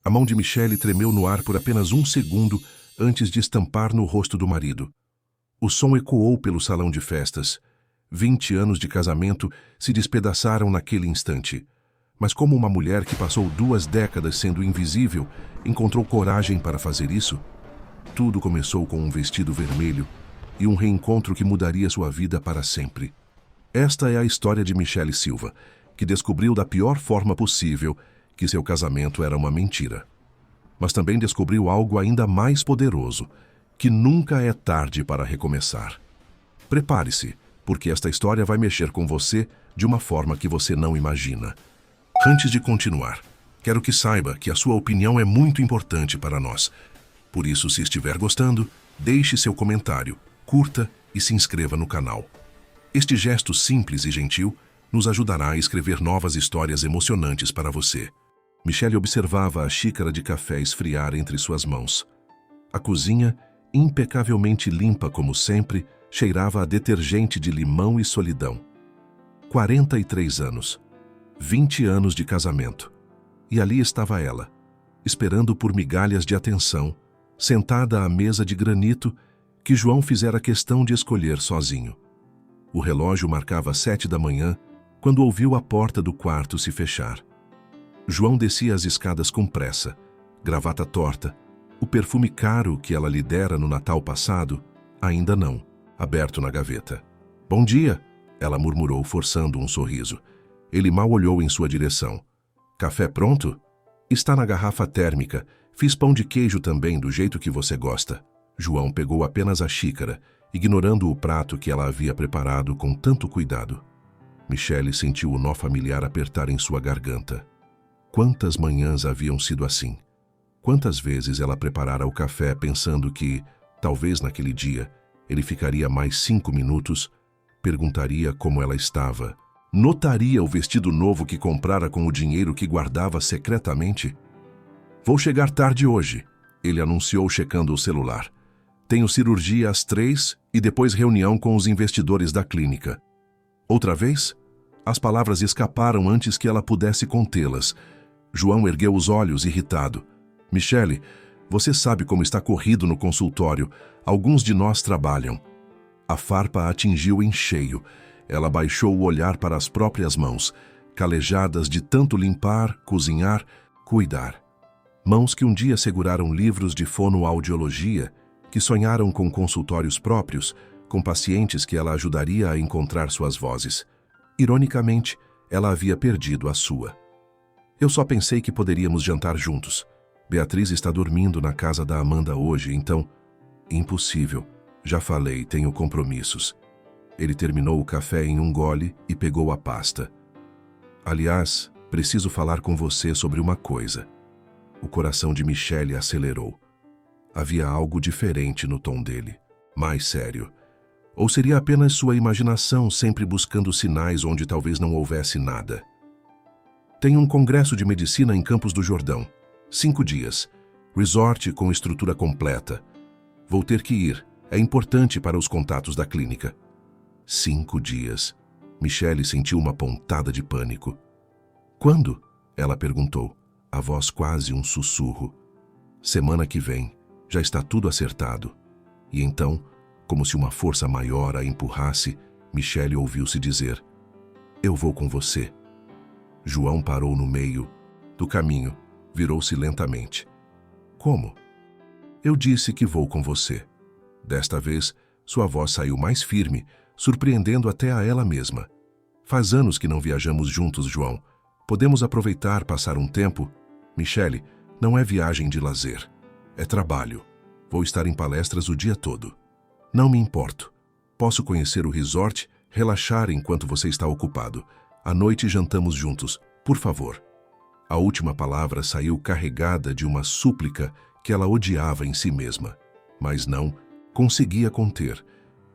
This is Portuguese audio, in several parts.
A mão de Michelle tremeu no ar por apenas um segundo antes de estampar no rosto do marido. O som ecoou pelo salão de festas. 20 anos de casamento se despedaçaram naquele instante. Mas como uma mulher que passou 2 décadas sendo invisível encontrou coragem para fazer isso? Tudo começou com um vestido vermelho e um reencontro que mudaria sua vida para sempre. Esta é a história de Michelle Silva, que descobriu da pior forma possível que seu casamento era uma mentira. Mas também descobriu algo ainda mais poderoso, que nunca é tarde para recomeçar. Prepare-se, porque esta história vai mexer com você de uma forma que você não imagina. Antes de continuar, quero que saiba que a sua opinião é muito importante para nós. Por isso, se estiver gostando, deixe seu comentário, curta e se inscreva no canal. Este gesto simples e gentil nos ajudará a escrever novas histórias emocionantes para você. Michelle observava a xícara de café esfriar entre suas mãos. A cozinha, impecavelmente limpa como sempre, cheirava a detergente de limão e solidão. 43 anos. 20 anos de casamento. E ali estava ela, esperando por migalhas de atenção, sentada à mesa de granito que João fizera questão de escolher sozinho. O relógio marcava 7 da manhã quando ouviu a porta do quarto se fechar. João descia as escadas com pressa, gravata torta, o perfume caro que ela lhe dera no Natal passado, ainda não, aberto na gaveta. "Bom dia", ela murmurou, forçando um sorriso. Ele mal olhou em sua direção. "Café pronto? Está na garrafa térmica. Fiz pão de queijo também, do jeito que você gosta." João pegou apenas a xícara, ignorando o prato que ela havia preparado com tanto cuidado. Michelle sentiu o nó familiar apertar em sua garganta. Quantas manhãs haviam sido assim? Quantas vezes ela preparara o café pensando que, talvez naquele dia, ele ficaria mais 5 minutos, perguntaria como ela estava, notaria o vestido novo que comprara com o dinheiro que guardava secretamente? "Vou chegar tarde hoje", ele anunciou checando o celular. "Tenho cirurgia às 3 e depois reunião com os investidores da clínica." Outra vez? As palavras escaparam antes que ela pudesse contê-las. João ergueu os olhos, irritado. "Michelle, você sabe como está corrido no consultório. Alguns de nós trabalham." A farpa a atingiu em cheio. Ela baixou o olhar para as próprias mãos, calejadas de tanto limpar, cozinhar, cuidar. Mãos que um dia seguraram livros de fonoaudiologia, que sonharam com consultórios próprios, com pacientes que ela ajudaria a encontrar suas vozes. Ironicamente, ela havia perdido a sua. "Eu só pensei que poderíamos jantar juntos. Beatriz está dormindo na casa da Amanda hoje, então..." "Impossível. Já falei, tenho compromissos." Ele terminou o café em um gole e pegou a pasta. "Aliás, preciso falar com você sobre uma coisa." O coração de Michelle acelerou. Havia algo diferente no tom dele, mais sério. Ou seria apenas sua imaginação sempre buscando sinais onde talvez não houvesse nada? "Tem um congresso de medicina em Campos do Jordão. 5 dias. Resort com estrutura completa. Vou ter que ir. É importante para os contatos da clínica." 5 dias. Michelle sentiu uma pontada de pânico. "Quando?" ela perguntou, a voz quase um sussurro. "Semana que vem. Já está tudo acertado." E então, como se uma força maior a empurrasse, Michelle ouviu-se dizer: "Eu vou com você." João parou no meio do caminho, virou-se lentamente. "Como?" "Eu disse que vou com você." Desta vez, sua voz saiu mais firme, surpreendendo até a ela mesma. "Faz anos que não viajamos juntos, João. Podemos aproveitar, passar um tempo?" "Michelle, não é viagem de lazer. É trabalho. Vou estar em palestras o dia todo." "Não me importo. Posso conhecer o resort, relaxar enquanto você está ocupado. À noite jantamos juntos, por favor." A última palavra saiu carregada de uma súplica que ela odiava em si mesma, mas não conseguia conter.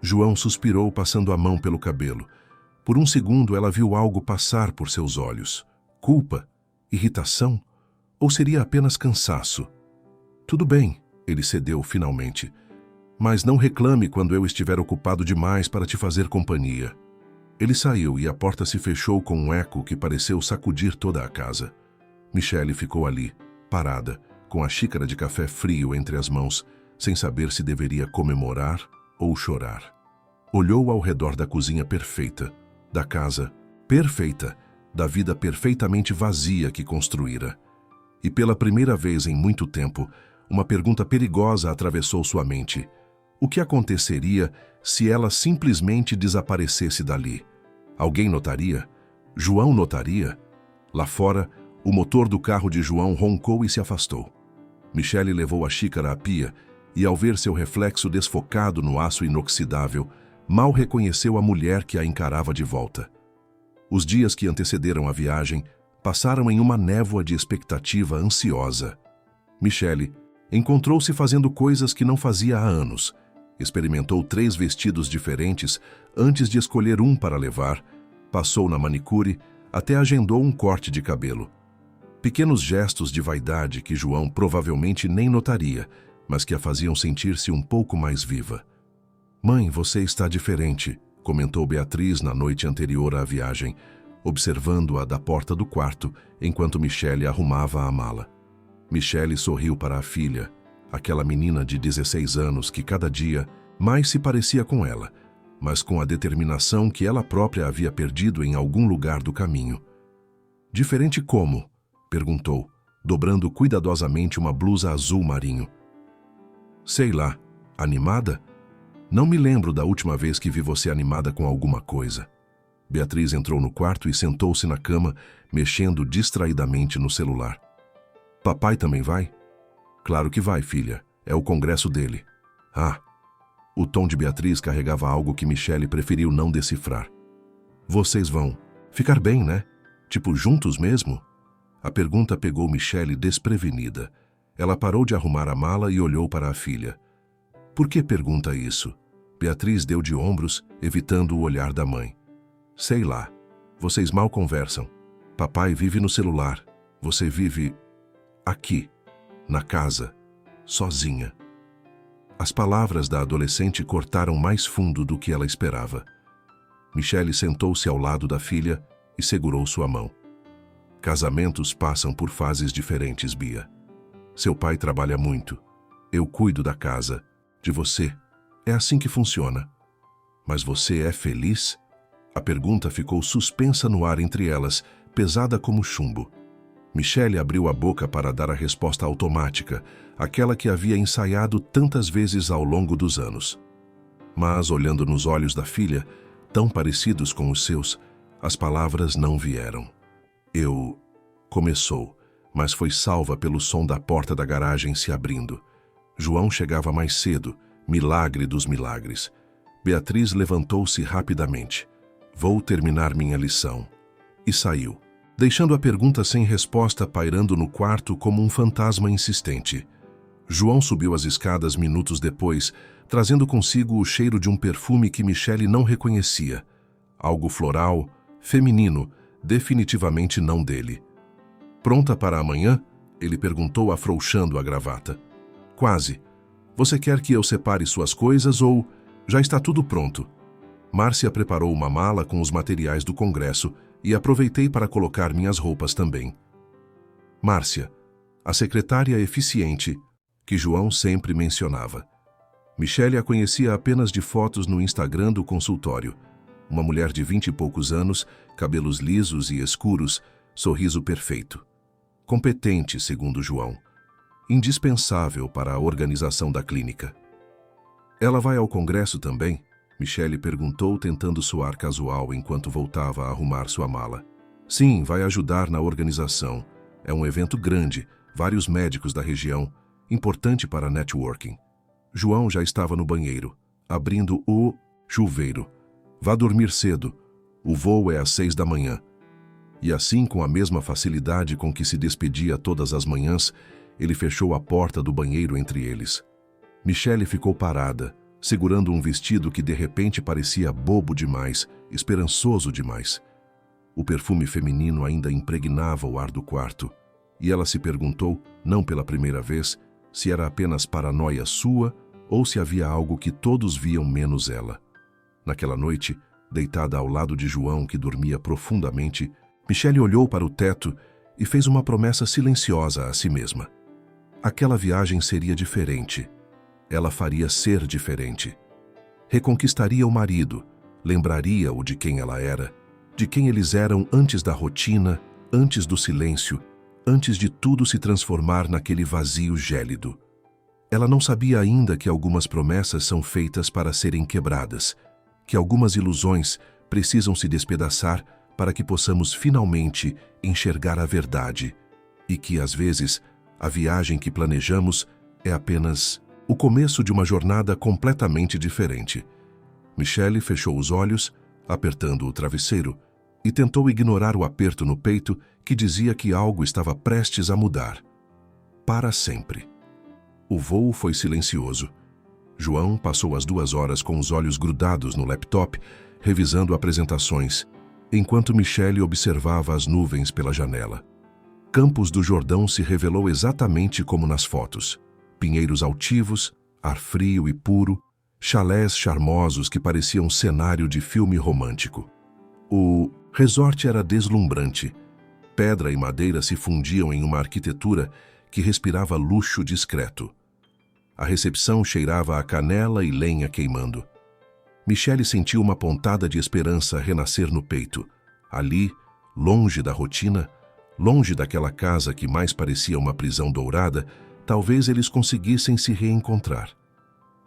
João suspirou, passando a mão pelo cabelo. Por um segundo ela viu algo passar por seus olhos. Culpa? Irritação? Ou seria apenas cansaço? "Tudo bem", ele cedeu finalmente. "Mas não reclame quando eu estiver ocupado demais para te fazer companhia." Ele saiu e a porta se fechou com um eco que pareceu sacudir toda a casa. Michelle ficou ali, parada, com a xícara de café frio entre as mãos, sem saber se deveria comemorar ou chorar. Olhou ao redor da cozinha perfeita, da casa perfeita, da vida perfeitamente vazia que construíra. E pela primeira vez em muito tempo, uma pergunta perigosa atravessou sua mente. O que aconteceria se ela simplesmente desaparecesse dali? Alguém notaria? João notaria? Lá fora, o motor do carro de João roncou e se afastou. Michele levou a xícara à pia e, ao ver seu reflexo desfocado no aço inoxidável, mal reconheceu a mulher que a encarava de volta. Os dias que antecederam a viagem passaram em uma névoa de expectativa ansiosa. Michele encontrou-se fazendo coisas que não fazia há anos. Experimentou 3 vestidos diferentes antes de escolher um para levar, passou na manicure, até agendou um corte de cabelo. Pequenos gestos de vaidade que João provavelmente nem notaria, mas que a faziam sentir-se um pouco mais viva. "Mãe, você está diferente", comentou Beatriz na noite anterior à viagem, observando-a da porta do quarto, enquanto Michele arrumava a mala. Michele sorriu para a filha, aquela menina de 16 anos que cada dia mais se parecia com ela, mas com a determinação que ela própria havia perdido em algum lugar do caminho. "Diferente como?", perguntou, dobrando cuidadosamente uma blusa azul marinho. "Sei lá, animada? Não me lembro da última vez que vi você animada com alguma coisa." Beatriz entrou no quarto e sentou-se na cama, mexendo distraidamente no celular. "Papai também vai?" "Claro que vai, filha. É o congresso dele." "Ah." O tom de Beatriz carregava algo que Michele preferiu não decifrar. "Vocês vão ficar bem, né? Tipo, juntos mesmo?" A pergunta pegou Michele desprevenida. Ela parou de arrumar a mala e olhou para a filha. "Por que pergunta isso?" Beatriz deu de ombros, evitando o olhar da mãe. "Sei lá. Vocês mal conversam. Papai vive no celular. Você vive aqui, na casa, sozinha." As palavras da adolescente cortaram mais fundo do que ela esperava. Michele sentou-se ao lado da filha e segurou sua mão. "Casamentos passam por fases diferentes, Bia. Seu pai trabalha muito. Eu cuido da casa, de você. É assim que funciona. Mas você é feliz?" A pergunta ficou suspensa no ar entre elas, pesada como chumbo. Michele abriu a boca para dar a resposta automática, aquela que havia ensaiado tantas vezes ao longo dos anos. Mas, olhando nos olhos da filha, tão parecidos com os seus, as palavras não vieram. "Eu..." começou, mas foi salva pelo som da porta da garagem se abrindo. João chegava mais cedo, milagre dos milagres. Beatriz levantou-se rapidamente. "Vou terminar minha lição." E saiu, deixando a pergunta sem resposta pairando no quarto como um fantasma insistente. João subiu as escadas minutos depois, trazendo consigo o cheiro de um perfume que Michele não reconhecia. Algo floral, feminino, definitivamente não dele. "Pronta para amanhã?" ele perguntou, afrouxando a gravata. "Quase. Você quer que eu separe suas coisas ou já está tudo pronto?" Márcia preparou uma mala com os materiais do congresso e aproveitei para colocar minhas roupas também. Márcia, a secretária eficiente, que João sempre mencionava. Michele a conhecia apenas de fotos no Instagram do consultório. Uma mulher de 20 e poucos anos, cabelos lisos e escuros, sorriso perfeito. Competente, segundo João. Indispensável para a organização da clínica. "Ela vai ao congresso também?" Michele perguntou, tentando soar casual enquanto voltava a arrumar sua mala. "Sim, vai ajudar na organização. É um evento grande, vários médicos da região, importante para networking." João já estava no banheiro, abrindo o chuveiro. "Vá dormir cedo. O voo é às 6 da manhã." E assim, com a mesma facilidade com que se despedia todas as manhãs, ele fechou a porta do banheiro entre eles. Michele ficou parada, segurando um vestido que de repente parecia bobo demais, esperançoso demais. O perfume feminino ainda impregnava o ar do quarto, e ela se perguntou, não pela primeira vez, se era apenas paranoia sua ou se havia algo que todos viam menos ela. Naquela noite, deitada ao lado de João, que dormia profundamente, Michele olhou para o teto e fez uma promessa silenciosa a si mesma. Aquela viagem seria diferente. Ela faria ser diferente. Reconquistaria o marido, lembraria-o de quem ela era, de quem eles eram antes da rotina, antes do silêncio, antes de tudo se transformar naquele vazio gélido. Ela não sabia ainda que algumas promessas são feitas para serem quebradas, que algumas ilusões precisam se despedaçar para que possamos finalmente enxergar a verdade, e que, às vezes, a viagem que planejamos é apenas o começo de uma jornada completamente diferente. Michelle fechou os olhos, apertando o travesseiro, e tentou ignorar o aperto no peito que dizia que algo estava prestes a mudar. Para sempre. O voo foi silencioso. João passou as 2 horas com os olhos grudados no laptop, revisando apresentações, enquanto Michelle observava as nuvens pela janela. Campos do Jordão se revelou exatamente como nas fotos. Pinheiros altivos, ar frio e puro, chalés charmosos que pareciam cenário de filme romântico. O resort era deslumbrante. Pedra e madeira se fundiam em uma arquitetura que respirava luxo discreto. A recepção cheirava a canela e lenha queimando. Michelle sentiu uma pontada de esperança renascer no peito. Ali, longe da rotina, longe daquela casa que mais parecia uma prisão dourada, talvez eles conseguissem se reencontrar.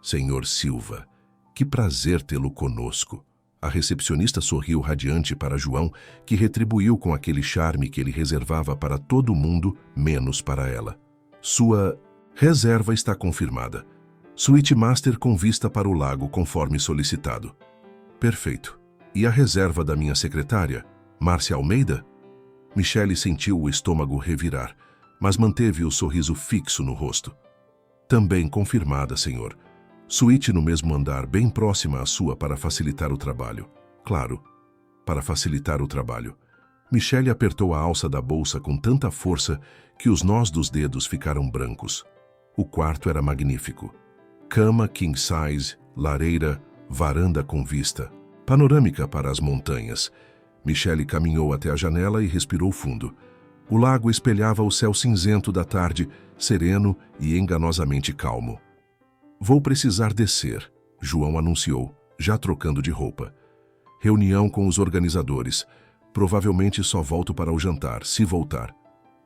Senhor Silva, que prazer tê-lo conosco. A recepcionista sorriu radiante para João, que retribuiu com aquele charme que ele reservava para todo mundo, menos para ela. Sua reserva está confirmada. Suíte Master com vista para o lago, conforme solicitado. Perfeito. E a reserva da minha secretária, Márcia Almeida? Michelle sentiu o estômago revirar, mas manteve o sorriso fixo no rosto. Também confirmada, senhor. Suíte no mesmo andar, bem próxima à sua para facilitar o trabalho. Claro, para facilitar o trabalho. Michelle apertou a alça da bolsa com tanta força que os nós dos dedos ficaram brancos. O quarto era magnífico. Cama king size, lareira, varanda com vista, panorâmica para as montanhas. Michelle caminhou até a janela e respirou fundo. O lago espelhava o céu cinzento da tarde, sereno e enganosamente calmo. Vou precisar descer, João anunciou, já trocando de roupa. Reunião com os organizadores. Provavelmente só volto para o jantar, se voltar.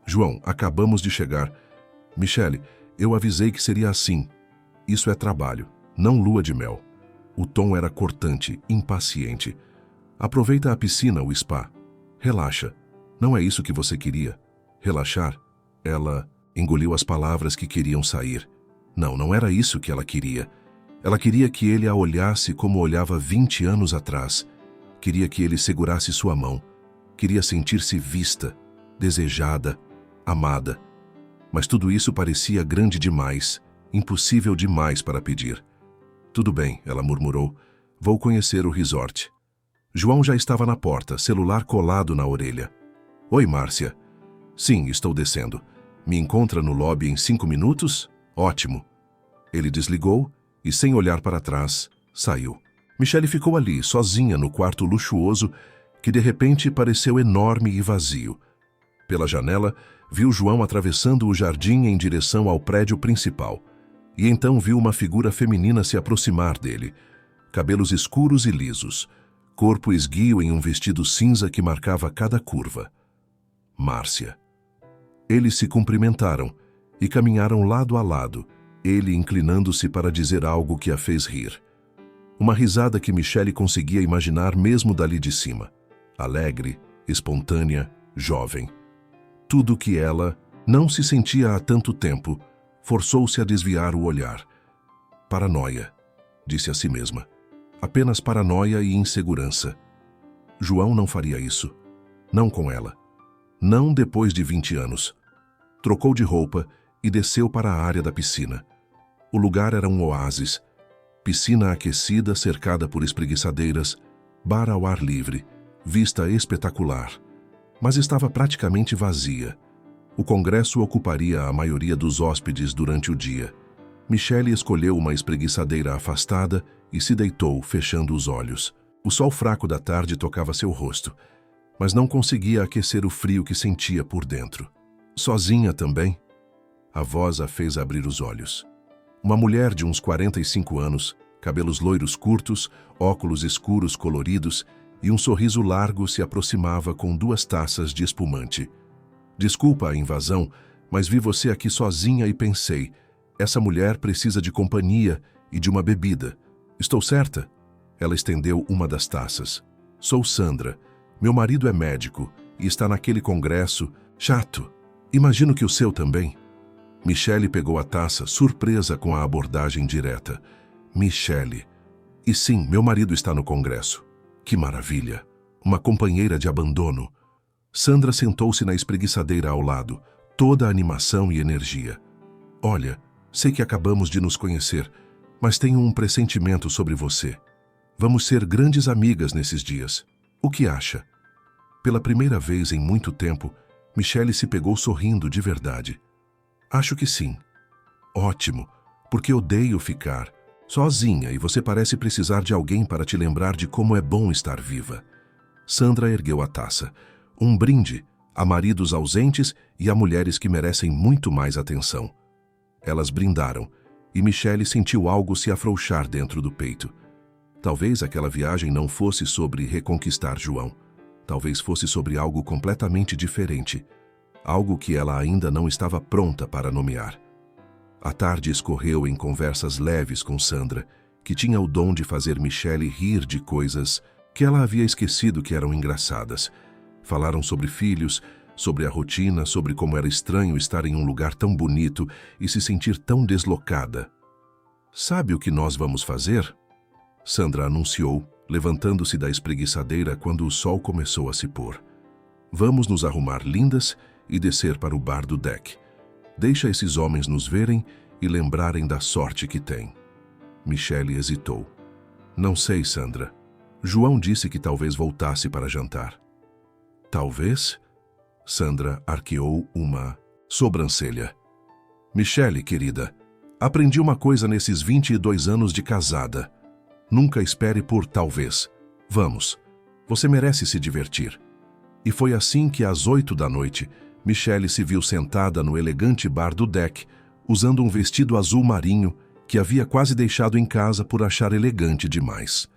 João, acabamos de chegar. Michelle, eu avisei que seria assim. Isso é trabalho, não lua de mel. O tom era cortante, impaciente. Aproveita a piscina, o spa. Relaxa. Não é isso que você queria? Relaxar? Ela engoliu as palavras que queriam sair. Não era isso que ela queria. Ela queria que ele a olhasse como olhava 20 anos atrás. Queria que ele segurasse sua mão. Queria sentir-se vista, desejada, amada. Mas tudo isso parecia grande demais, impossível demais para pedir. Tudo bem, ela murmurou. Vou conhecer o resort. João já estava na porta, celular colado na orelha. Oi, Márcia. Sim, estou descendo. Me encontra no lobby em 5 minutos? Ótimo. Ele desligou e, sem olhar para trás, saiu. Michelle ficou ali, sozinha no quarto luxuoso, que de repente pareceu enorme e vazio. Pela janela, viu João atravessando o jardim em direção ao prédio principal. E então viu uma figura feminina se aproximar dele. Cabelos escuros e lisos. Corpo esguio em um vestido cinza que marcava cada curva. Márcia. Eles se cumprimentaram e caminharam lado a lado, ele inclinando-se para dizer algo que a fez rir. Uma risada que Michelle conseguia imaginar mesmo dali de cima. Alegre, espontânea, jovem. Tudo que ela não se sentia há tanto tempo, forçou-se a desviar o olhar. Paranoia, disse a si mesma. Apenas paranoia e insegurança. João não faria isso. Não com ela. Não depois de 20 anos. Trocou de roupa e desceu para a área da piscina. O lugar era um oásis. Piscina aquecida, cercada por espreguiçadeiras, bar ao ar livre, vista espetacular. Mas estava praticamente vazia. O congresso ocuparia a maioria dos hóspedes durante o dia. Michelle escolheu uma espreguiçadeira afastada e se deitou, fechando os olhos. O sol fraco da tarde tocava seu rosto. mas não conseguia aquecer o frio que sentia por dentro. Sozinha também? A voz a fez abrir os olhos. Uma mulher de uns 45 anos, cabelos loiros curtos, óculos escuros coloridos e um sorriso largo se aproximava com 2 taças de espumante. Desculpa a invasão, mas vi você aqui sozinha e pensei, essa mulher precisa de companhia e de uma bebida. Estou certa? Ela estendeu uma das taças. Sou Sandra. Meu marido é médico e está naquele congresso chato. Imagino que o seu também. Michele pegou a taça, surpresa com a abordagem direta. Michele. E sim, meu marido está no congresso. Que maravilha. Uma companheira de abandono. Sandra sentou-se na espreguiçadeira ao lado, toda a animação e energia. Olha, sei que acabamos de nos conhecer, mas tenho um pressentimento sobre você. Vamos ser grandes amigas nesses dias. O que acha? Pela primeira vez em muito tempo, Michele se pegou sorrindo de verdade. Acho que sim. Ótimo, porque odeio ficar sozinha e você parece precisar de alguém para te lembrar de como é bom estar viva. Sandra ergueu a taça. Um brinde a maridos ausentes e a mulheres que merecem muito mais atenção. Elas brindaram, e Michele sentiu algo se afrouxar dentro do peito. Talvez aquela viagem não fosse sobre reconquistar João. Talvez fosse sobre algo completamente diferente. Algo que ela ainda não estava pronta para nomear. A tarde escorreu em conversas leves com Sandra, que tinha o dom de fazer Michele rir de coisas que ela havia esquecido que eram engraçadas. Falaram sobre filhos, sobre a rotina, sobre como era estranho estar em um lugar tão bonito e se sentir tão deslocada. Sabe o que nós vamos fazer? Sandra anunciou, levantando-se da espreguiçadeira quando o sol começou a se pôr. Vamos nos arrumar lindas e descer para o bar do deck. Deixa esses homens nos verem e lembrarem da sorte que têm. Michele hesitou. Não sei, Sandra. João disse que talvez voltasse para jantar. Talvez? Sandra arqueou uma sobrancelha. Michele, querida, aprendi uma coisa nesses 22 anos de casada. Nunca espere por talvez. Vamos. Você merece se divertir. E foi assim que, às 8 da noite, Michele se viu sentada no elegante bar do deck, usando um vestido azul marinho que havia quase deixado em casa por achar elegante demais.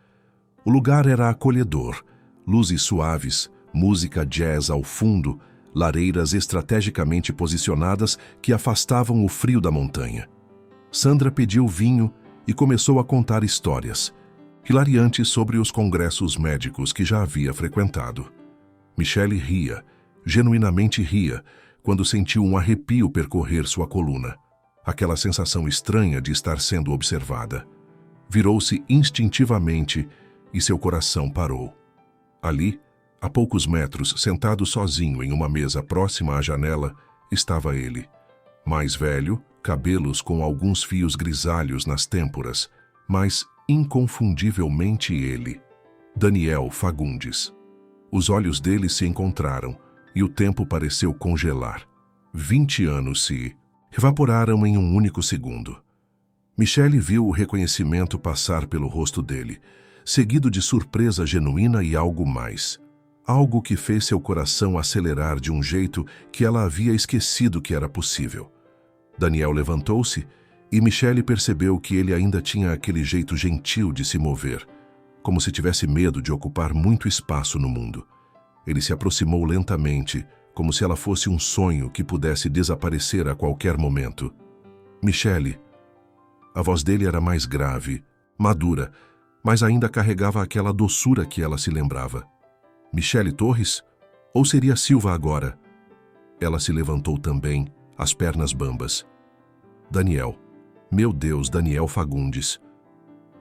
O lugar era acolhedor, luzes suaves, música jazz ao fundo, lareiras estrategicamente posicionadas que afastavam o frio da montanha. Sandra pediu vinho e começou a contar histórias, hilariantes sobre os congressos médicos que já havia frequentado. Michele ria, genuinamente ria, quando sentiu um arrepio percorrer sua coluna, aquela sensação estranha de estar sendo observada. Virou-se instintivamente e seu coração parou. Ali, a poucos metros, sentado sozinho em uma mesa próxima à janela, estava ele. Mais velho, cabelos com alguns fios grisalhos nas têmporas, mas inconfundivelmente ele. Daniel Fagundes. Os olhos dele se encontraram e o tempo pareceu congelar. 20 anos se evaporaram em um único segundo. Michele viu o reconhecimento passar pelo rosto dele, seguido de surpresa genuína e algo mais. Algo que fez seu coração acelerar de um jeito que ela havia esquecido que era possível. Daniel levantou-se e Michele percebeu que ele ainda tinha aquele jeito gentil de se mover, como se tivesse medo de ocupar muito espaço no mundo. Ele se aproximou lentamente, como se ela fosse um sonho que pudesse desaparecer a qualquer momento. Michele. A voz dele era mais grave, madura, mas ainda carregava aquela doçura que ela se lembrava. Michele Torres? Ou seria Silva agora? Ela se levantou também, as pernas bambas. Daniel. Meu Deus, Daniel Fagundes.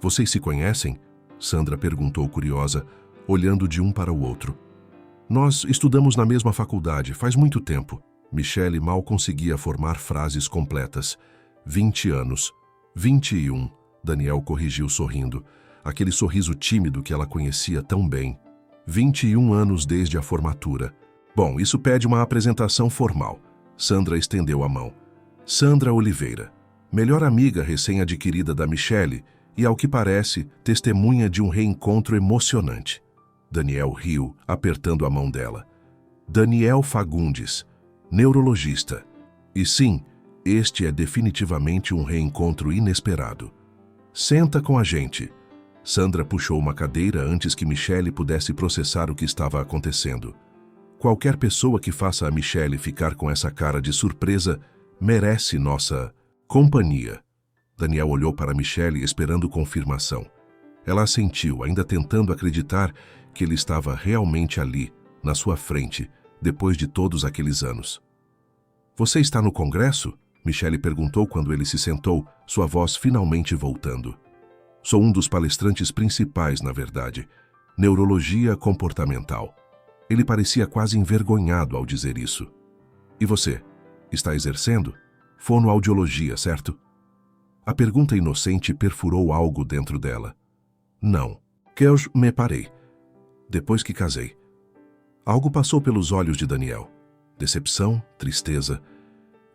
Vocês se conhecem? Sandra perguntou curiosa, olhando de um para o outro. Nós estudamos na mesma faculdade, faz muito tempo. Michele mal conseguia formar frases completas. 20 anos. 21, Daniel corrigiu sorrindo. Aquele sorriso tímido que ela conhecia tão bem. 21 anos desde a formatura. Bom, isso pede uma apresentação formal. Sandra estendeu a mão. Sandra Oliveira, melhor amiga recém-adquirida da Michele e, ao que parece, testemunha de um reencontro emocionante. Daniel riu, apertando a mão dela. Daniel Fagundes, neurologista. E sim, este é definitivamente um reencontro inesperado. Senta com a gente. Sandra puxou uma cadeira antes que Michele pudesse processar o que estava acontecendo. Qualquer pessoa que faça a Michele ficar com essa cara de surpresa merece nossa companhia. Daniel olhou para Michele esperando confirmação. Ela assentiu, ainda tentando acreditar que ele estava realmente ali, na sua frente, depois de todos aqueles anos. Você está no congresso? Michele perguntou quando ele se sentou, sua voz finalmente voltando. Sou um dos palestrantes principais, na verdade. Neurologia comportamental. Ele parecia quase envergonhado ao dizer isso. E você? Está exercendo? Fonoaudiologia, certo? A pergunta inocente perfurou algo dentro dela. Não. Que eu me parei. Depois que casei. Algo passou pelos olhos de Daniel. Decepção, tristeza.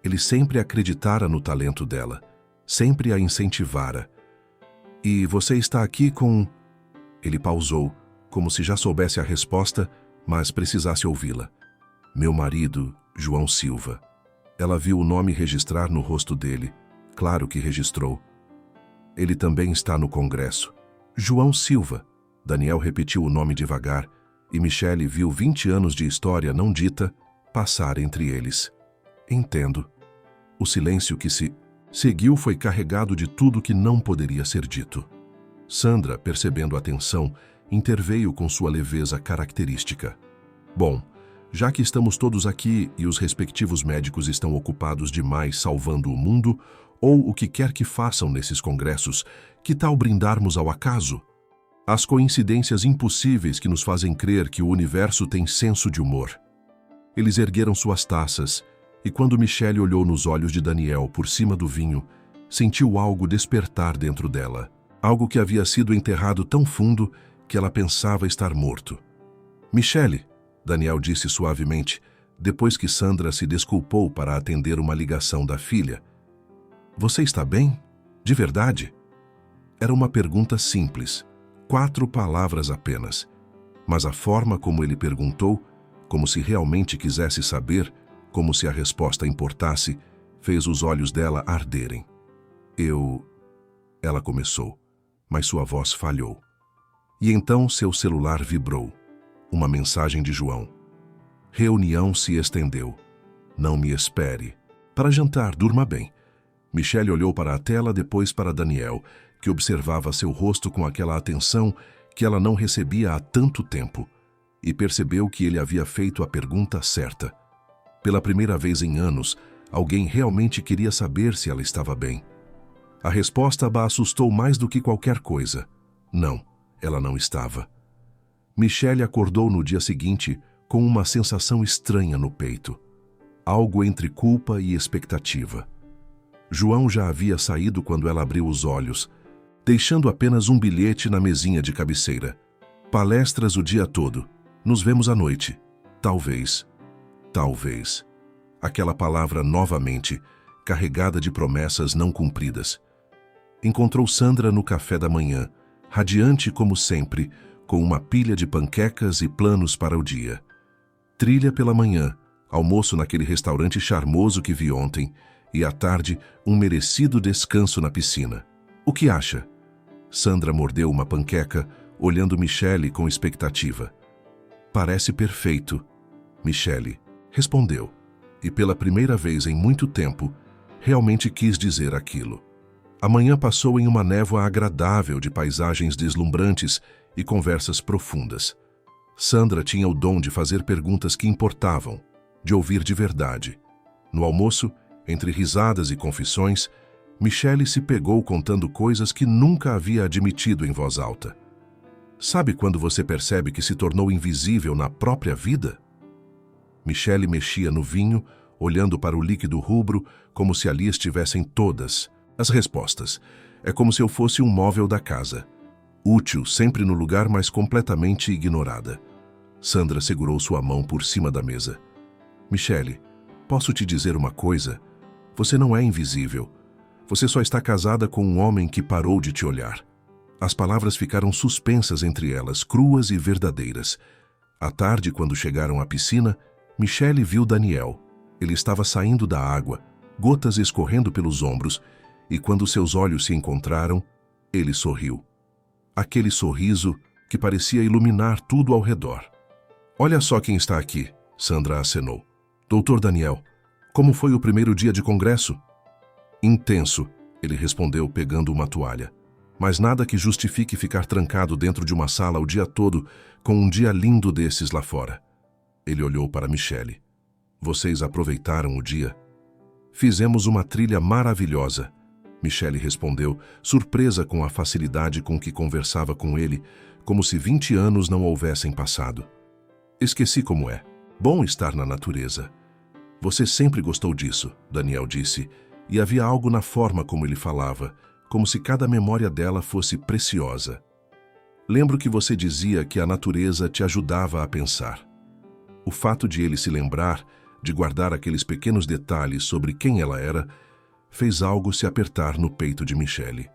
Ele sempre acreditara no talento dela. Sempre a incentivara. E você está aqui com... Ele pausou, como se já soubesse a resposta, mas precisasse ouvi-la. Meu marido, João Silva. Ela viu o nome registrar no rosto dele. Claro que registrou. Ele também está no congresso. João Silva. Daniel repetiu o nome devagar, e Michele viu 20 anos de história não dita passar entre eles. Entendo. O silêncio que se seguiu foi carregado de tudo que não poderia ser dito. Sandra, percebendo a tensão, interveio com sua leveza característica. Bom, já que estamos todos aqui e os respectivos médicos estão ocupados demais salvando o mundo, ou o que quer que façam nesses congressos, que tal brindarmos ao acaso? As coincidências impossíveis que nos fazem crer que o universo tem senso de humor. Eles ergueram suas taças, e quando Michele olhou nos olhos de Daniel por cima do vinho, sentiu algo despertar dentro dela. Algo que havia sido enterrado tão fundo que ela pensava estar morto. Michele, Daniel disse suavemente, depois que Sandra se desculpou para atender uma ligação da filha. Você está bem? De verdade? Era uma pergunta simples, 4 palavras apenas. Mas a forma como ele perguntou, como se realmente quisesse saber, como se a resposta importasse, fez os olhos dela arderem. Ela começou, mas sua voz falhou. E então seu celular vibrou. Uma mensagem de João. Reunião se estendeu. Não me espere. Para jantar, durma bem. Michele olhou para a tela, depois para Daniel, que observava seu rosto com aquela atenção que ela não recebia há tanto tempo, e percebeu que ele havia feito a pergunta certa. Pela primeira vez em anos, alguém realmente queria saber se ela estava bem. A resposta a assustou mais do que qualquer coisa. Não, ela não estava. Michele acordou no dia seguinte com uma sensação estranha no peito. Algo entre culpa e expectativa. João já havia saído quando ela abriu os olhos, deixando apenas um bilhete na mesinha de cabeceira. Palestras o dia todo. Nos vemos à noite. Talvez. Talvez. Aquela palavra novamente, carregada de promessas não cumpridas. Encontrou Sandra no café da manhã, radiante como sempre, com uma pilha de panquecas e planos para o dia. Trilha pela manhã, almoço naquele restaurante charmoso que vi ontem, e à tarde um merecido descanso na piscina. O que acha? Sandra mordeu uma panqueca, olhando Michele com expectativa. Parece perfeito. Michele respondeu, e pela primeira vez em muito tempo, realmente quis dizer aquilo. A manhã passou em uma névoa agradável de paisagens deslumbrantes e conversas profundas. Sandra tinha o dom de fazer perguntas que importavam, de ouvir de verdade. No almoço, entre risadas e confissões, Michele se pegou contando coisas que nunca havia admitido em voz alta. Sabe quando você percebe que se tornou invisível na própria vida? Michele mexia no vinho, olhando para o líquido rubro, como se ali estivessem todas as respostas. É como se eu fosse um móvel da casa. Útil, sempre no lugar, mas completamente ignorada. Sandra segurou sua mão por cima da mesa. Michele, posso te dizer uma coisa? Você não é invisível. Você só está casada com um homem que parou de te olhar. As palavras ficaram suspensas entre elas, cruas e verdadeiras. À tarde, quando chegaram à piscina, Michelle viu Daniel. Ele estava saindo da água, gotas escorrendo pelos ombros, e quando seus olhos se encontraram, ele sorriu. Aquele sorriso que parecia iluminar tudo ao redor. "Olha só quem está aqui", Sandra acenou. "Doutor Daniel, como foi o primeiro dia de congresso?" "Intenso", ele respondeu pegando uma toalha. "Mas nada que justifique ficar trancado dentro de uma sala o dia todo com um dia lindo desses lá fora." Ele olhou para Michelle. "Vocês aproveitaram o dia?" "Fizemos uma trilha maravilhosa", Michelle respondeu, surpresa com a facilidade com que conversava com ele, como se 20 anos não houvessem passado. "Esqueci como é. Bom estar na natureza." "Você sempre gostou disso", Daniel disse, e havia algo na forma como ele falava, como se cada memória dela fosse preciosa. "Lembro que você dizia que a natureza te ajudava a pensar." O fato de ele se lembrar, de guardar aqueles pequenos detalhes sobre quem ela era, fez algo se apertar no peito de Michelle.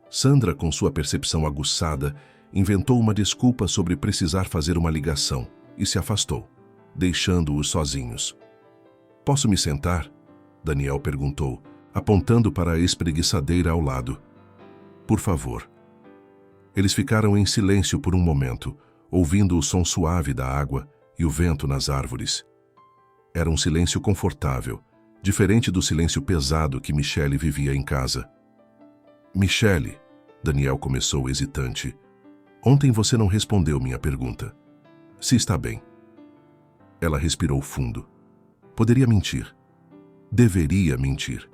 Sandra, com sua percepção aguçada, inventou uma desculpa sobre precisar fazer uma ligação e se afastou, deixando-os sozinhos. "Posso me sentar?" Daniel perguntou, apontando para a espreguiçadeira ao lado. "Por favor." Eles ficaram em silêncio por um momento, ouvindo o som suave da água e o vento nas árvores. Era um silêncio confortável, diferente do silêncio pesado que Michelle vivia em casa. "Michelle", Daniel começou hesitante, "ontem você não respondeu minha pergunta. Se está bem." Ela respirou fundo. Poderia mentir. Deveria mentir.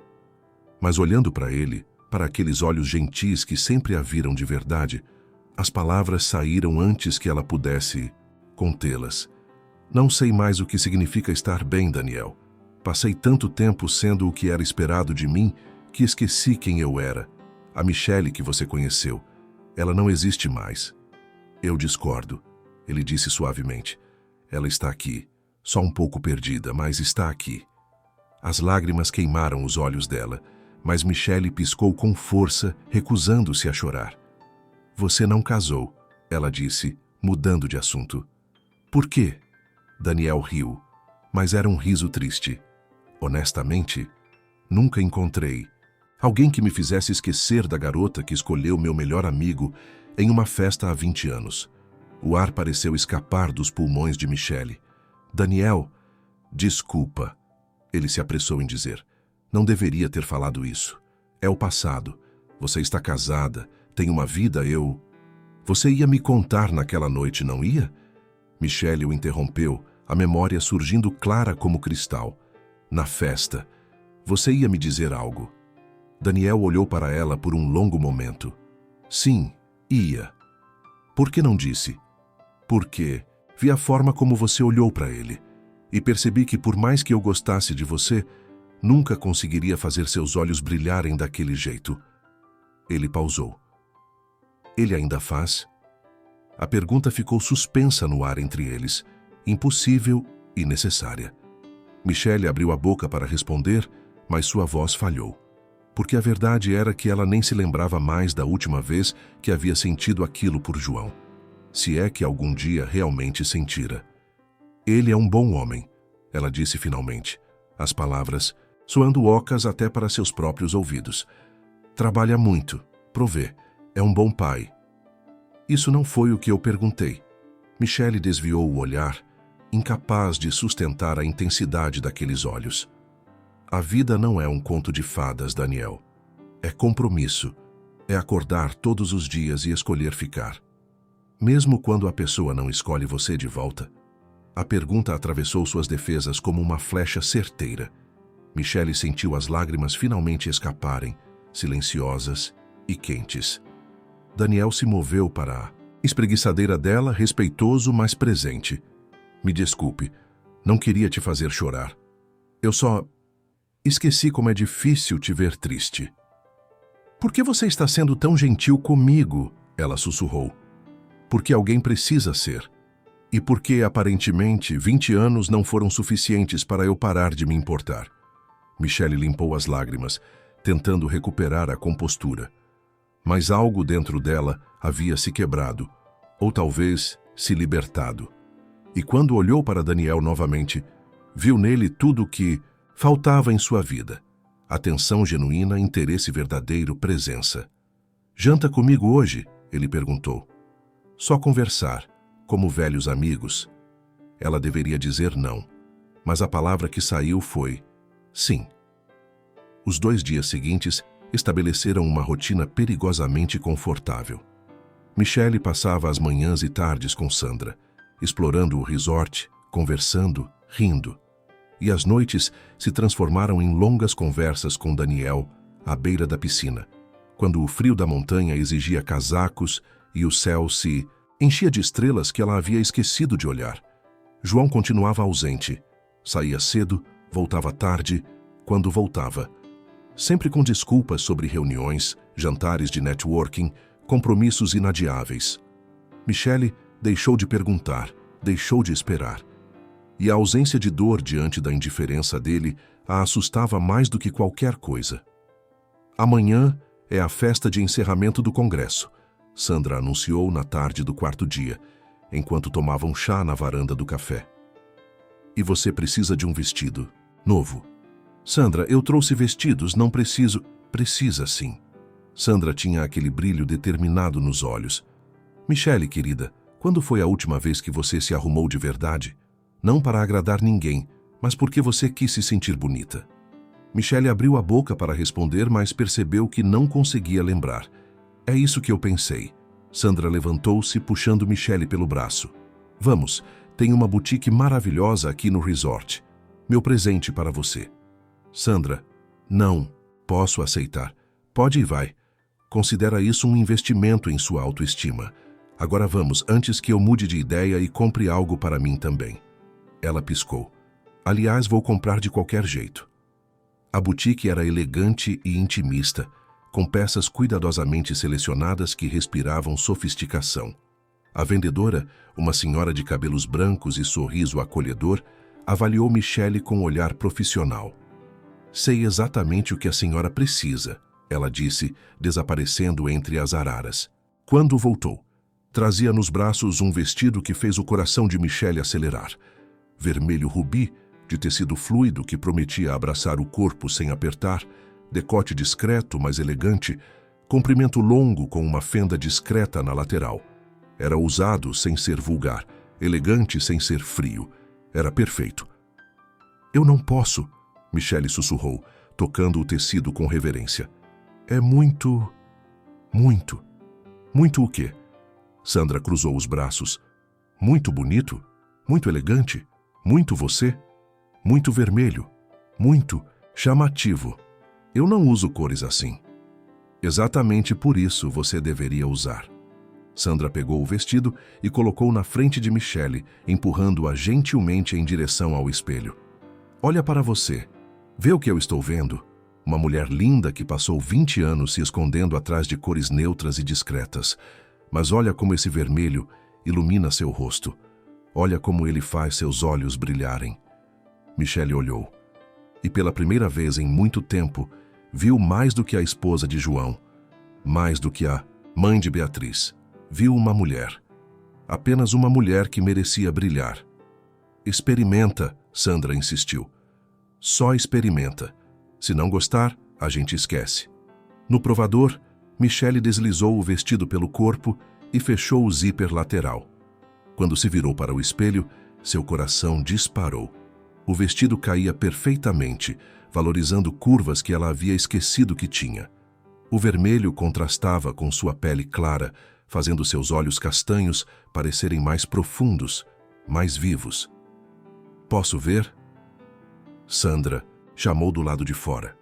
Mas olhando para ele, para aqueles olhos gentis que sempre a viram de verdade, as palavras saíram antes que ela pudesse contê-las. "Não sei mais o que significa estar bem, Daniel. Passei tanto tempo sendo o que era esperado de mim que esqueci quem eu era. A Michelle que você conheceu, ela não existe mais." "Eu discordo", ele disse suavemente. "Ela está aqui, só um pouco perdida, mas está aqui." As lágrimas queimaram os olhos dela, mas Michelle piscou com força, recusando-se a chorar. "Você não casou", ela disse, mudando de assunto. "Por quê?" Daniel riu, mas era um riso triste. "Honestamente, nunca encontrei alguém que me fizesse esquecer da garota que escolheu meu melhor amigo em uma festa há 20 anos. O ar pareceu escapar dos pulmões de Michelle. "Daniel, desculpa", ele se apressou em dizer. "Não deveria ter falado isso. É o passado. Você está casada, tem uma vida, eu... Você ia me contar naquela noite, não ia?" Michelle o interrompeu, a memória surgindo clara como cristal. "Na festa. Você ia me dizer algo." Daniel olhou para ela por um longo momento. "Sim, ia." "Por que não disse?" "Porque vi a forma como você olhou para ele e percebi que por mais que eu gostasse de você, nunca conseguiria fazer seus olhos brilharem daquele jeito." Ele pausou. "Ele ainda faz?" A pergunta ficou suspensa no ar entre eles, impossível e necessária. Michelle abriu a boca para responder, mas sua voz falhou, porque a verdade era que ela nem se lembrava mais da última vez que havia sentido aquilo por João, se é que algum dia realmente sentira. "Ele é um bom homem", ela disse finalmente, as palavras soando ocas até para seus próprios ouvidos. "Trabalha muito, provê, é um bom pai." "Isso não foi o que eu perguntei." Michelle desviou o olhar, incapaz de sustentar a intensidade daqueles olhos. "A vida não é um conto de fadas, Daniel. É compromisso. É acordar todos os dias e escolher ficar. Mesmo quando a pessoa não escolhe você de volta." A pergunta atravessou suas defesas como uma flecha certeira. Michelle sentiu as lágrimas finalmente escaparem, silenciosas e quentes. Daniel se moveu para a espreguiçadeira dela, respeitoso, mas presente. "Me desculpe, não queria te fazer chorar. Eu só esqueci como é difícil te ver triste." "Por que você está sendo tão gentil comigo?" ela sussurrou. "Porque alguém precisa ser. E porque, aparentemente, 20 anos não foram suficientes para eu parar de me importar." Michelle limpou as lágrimas, tentando recuperar a compostura. Mas algo dentro dela havia se quebrado, ou talvez se libertado. E quando olhou para Daniel novamente, viu nele tudo o que faltava em sua vida: atenção genuína, interesse verdadeiro, presença. Janta comigo hoje? Ele perguntou. Só conversar, como velhos amigos. Ela deveria dizer não, mas a palavra que saiu foi sim. Os 2 dias seguintes estabeleceram uma rotina perigosamente confortável. Michele passava as manhãs e tardes com Sandra, explorando o resort, conversando, rindo. E as noites se transformaram em longas conversas com Daniel à beira da piscina, quando o frio da montanha exigia casacos e o céu se enchia de estrelas que ela havia esquecido de olhar. João continuava ausente. Saía cedo, voltava tarde, quando voltava. Sempre com desculpas sobre reuniões, jantares de networking, compromissos inadiáveis. Michele deixou de perguntar, deixou de esperar. E a ausência de dor diante da indiferença dele a assustava mais do que qualquer coisa. Amanhã é a festa de encerramento do congresso, Sandra anunciou na tarde do 4º dia, enquanto tomavam chá na varanda do café. E você precisa de um vestido novo. Sandra, eu trouxe vestidos, não preciso. Precisa sim. Sandra tinha aquele brilho determinado nos olhos. Michele, querida, quando foi a última vez que você se arrumou de verdade? Não para agradar ninguém, mas porque você quis se sentir bonita. Michele abriu a boca para responder, mas percebeu que não conseguia lembrar. É isso que eu pensei. Sandra levantou-se, puxando Michele pelo braço. Vamos, tem uma boutique maravilhosa aqui no resort. Meu presente para você. Sandra, não, posso aceitar. Pode e vai. Considera isso um investimento em sua autoestima. Agora vamos, antes que eu mude de ideia e compre algo para mim também. Ela piscou. Aliás, vou comprar de qualquer jeito. A boutique era elegante e intimista, com peças cuidadosamente selecionadas que respiravam sofisticação. A vendedora, uma senhora de cabelos brancos e sorriso acolhedor, avaliou Michele com um olhar profissional. Sei exatamente o que a senhora precisa, ela disse, desaparecendo entre as araras. Quando voltou, trazia nos braços um vestido que fez o coração de Michele acelerar. Vermelho rubi, de tecido fluido que prometia abraçar o corpo sem apertar, decote discreto, mas elegante, comprimento longo com uma fenda discreta na lateral. Era ousado sem ser vulgar, elegante sem ser frio. Era perfeito. Eu não posso, Michele sussurrou, tocando o tecido com reverência. É muito... muito... muito o quê? Sandra cruzou os braços. Muito bonito? Muito elegante? Muito você? Muito vermelho? Muito chamativo. Eu não uso cores assim. Exatamente por isso você deveria usar. Sandra pegou o vestido e colocou na frente de Michele, empurrando-a gentilmente em direção ao espelho. Olha para você. Vê o que eu estou vendo? Uma mulher linda que passou 20 anos se escondendo atrás de cores neutras e discretas. Mas olha como esse vermelho ilumina seu rosto. Olha como ele faz seus olhos brilharem. Michele olhou. E pela primeira vez em muito tempo, viu mais do que a esposa de João, mais do que a mãe de Beatriz. Viu uma mulher. Apenas uma mulher que merecia brilhar. Experimenta, Sandra insistiu. Só experimenta. Se não gostar, a gente esquece. No provador, Michele deslizou o vestido pelo corpo e fechou o zíper lateral. Quando se virou para o espelho, seu coração disparou. O vestido caía perfeitamente, valorizando curvas que ela havia esquecido que tinha. O vermelho contrastava com sua pele clara, fazendo seus olhos castanhos parecerem mais profundos, mais vivos. Posso ver? Sandra chamou do lado de fora.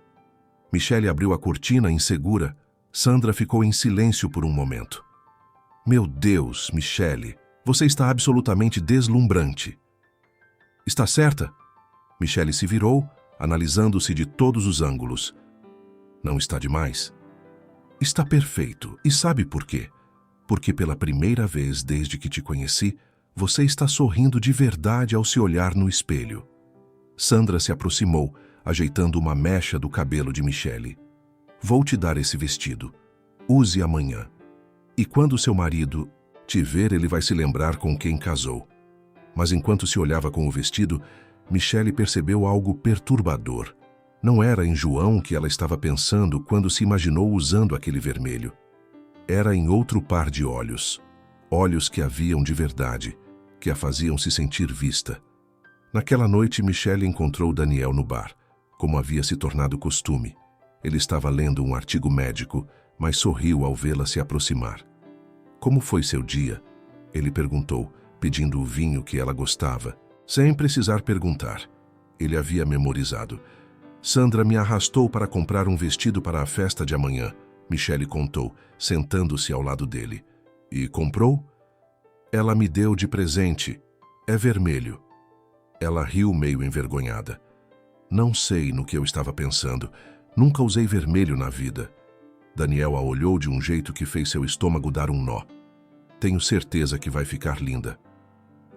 Michele abriu a cortina insegura. Sandra ficou em silêncio por um momento. Meu Deus, Michele, você está absolutamente deslumbrante. Está certa? Michele se virou, analisando-se de todos os ângulos. Não está demais? Está perfeito. E sabe por quê? Porque pela primeira vez desde que te conheci, você está sorrindo de verdade ao se olhar no espelho. Sandra se aproximou, ajeitando uma mecha do cabelo de Michele. Vou te dar esse vestido. Use amanhã. E quando seu marido te ver, ele vai se lembrar com quem casou. Mas enquanto se olhava com o vestido, Michele percebeu algo perturbador. Não era em João que ela estava pensando quando se imaginou usando aquele vermelho. Era em outro par de olhos. Olhos que haviam de verdade, que a faziam se sentir vista. Naquela noite, Michele encontrou Daniel no bar, como havia se tornado costume. Ele estava lendo um artigo médico, mas sorriu ao vê-la se aproximar. Como foi seu dia? Ele perguntou, pedindo o vinho que ela gostava, sem precisar perguntar. Ele havia memorizado. Sandra me arrastou para comprar um vestido para a festa de amanhã, Michele contou, sentando-se ao lado dele. E comprou? Ela me deu de presente. É vermelho. Ela riu meio envergonhada. Não sei no que eu estava pensando. Nunca usei vermelho na vida. Daniel a olhou de um jeito que fez seu estômago dar um nó. Tenho certeza que vai ficar linda.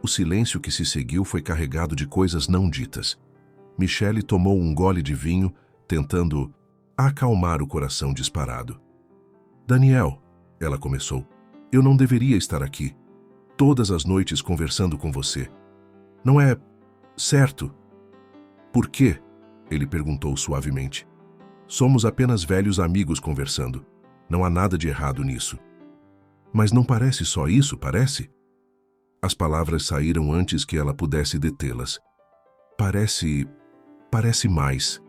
O silêncio que se seguiu foi carregado de coisas não ditas. Michele tomou um gole de vinho, tentando acalmar o coração disparado. Daniel, ela começou, eu não deveria estar aqui, todas as noites conversando com você. Não é certo. Por quê? Ele perguntou suavemente. Somos apenas velhos amigos conversando. Não há nada de errado nisso. Mas não parece só isso, parece? As palavras saíram antes que ela pudesse detê-las. Parece mais.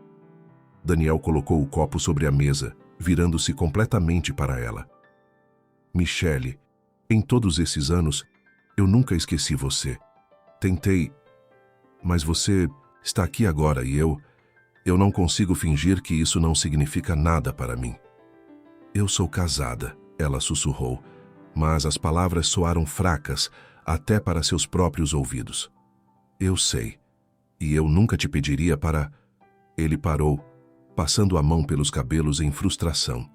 Daniel colocou o copo sobre a mesa, virando-se completamente para ela. Michele, em todos esses anos, eu nunca esqueci você. Tentei, mas você está aqui agora e eu não consigo fingir que isso não significa nada para mim. Eu sou casada, ela sussurrou, mas as palavras soaram fracas até para seus próprios ouvidos. Eu sei, e eu nunca te pediria para... Ele parou, passando a mão pelos cabelos em frustração.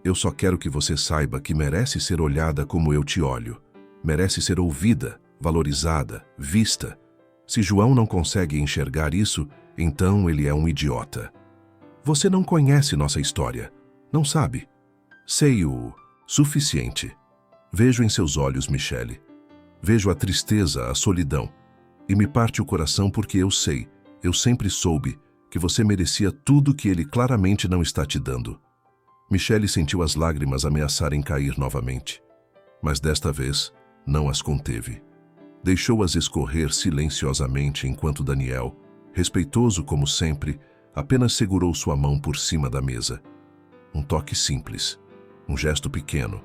Eu só quero que você saiba que merece ser olhada como eu te olho. Merece ser ouvida, valorizada, vista. Se João não consegue enxergar isso, então ele é um idiota. Você não conhece nossa história. Não sabe. Sei o suficiente. Vejo em seus olhos, Michele. Vejo a tristeza, a solidão. E me parte o coração porque eu sei, eu sempre soube, que você merecia tudo que ele claramente não está te dando. Michele sentiu as lágrimas ameaçarem cair novamente. Mas desta vez, não as conteve. Deixou-as escorrer silenciosamente enquanto Daniel, respeitoso como sempre, apenas segurou sua mão por cima da mesa. Um toque simples, um gesto pequeno,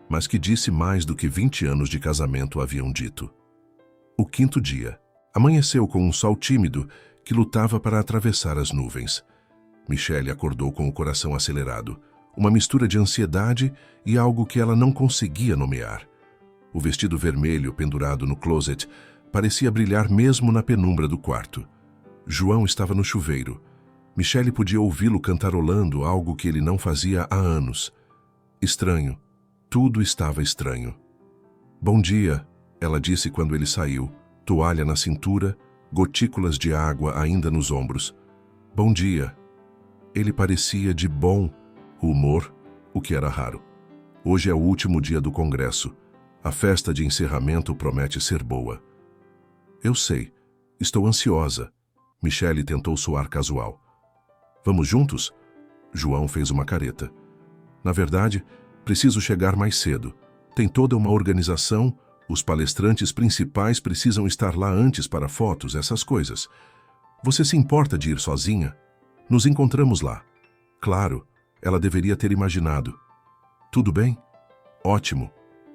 mas que disse mais do que 20 anos de casamento haviam dito. O quinto dia amanheceu com um sol tímido que lutava para atravessar as nuvens. Michele acordou com o coração acelerado, uma mistura de ansiedade e algo que ela não conseguia nomear. O vestido vermelho pendurado no closet parecia brilhar mesmo na penumbra do quarto. João estava no chuveiro. Michele podia ouvi-lo cantarolando algo que ele não fazia há anos. Estranho. Tudo estava estranho. Bom dia, ela disse quando ele saiu, toalha na cintura, gotículas de água ainda nos ombros. Bom dia. Ele parecia de bom humor, o que era raro. Hoje é o último dia do congresso. A festa de encerramento promete ser boa. Eu sei. Estou ansiosa. Michele tentou soar casual. Vamos juntos? João fez uma careta. Na verdade, preciso chegar mais cedo. Tem toda uma organização, os palestrantes principais precisam estar lá antes para fotos, essas coisas. Você se importa de ir sozinha? Nos encontramos lá. Claro, ela deveria ter imaginado. Tudo bem? Ótimo.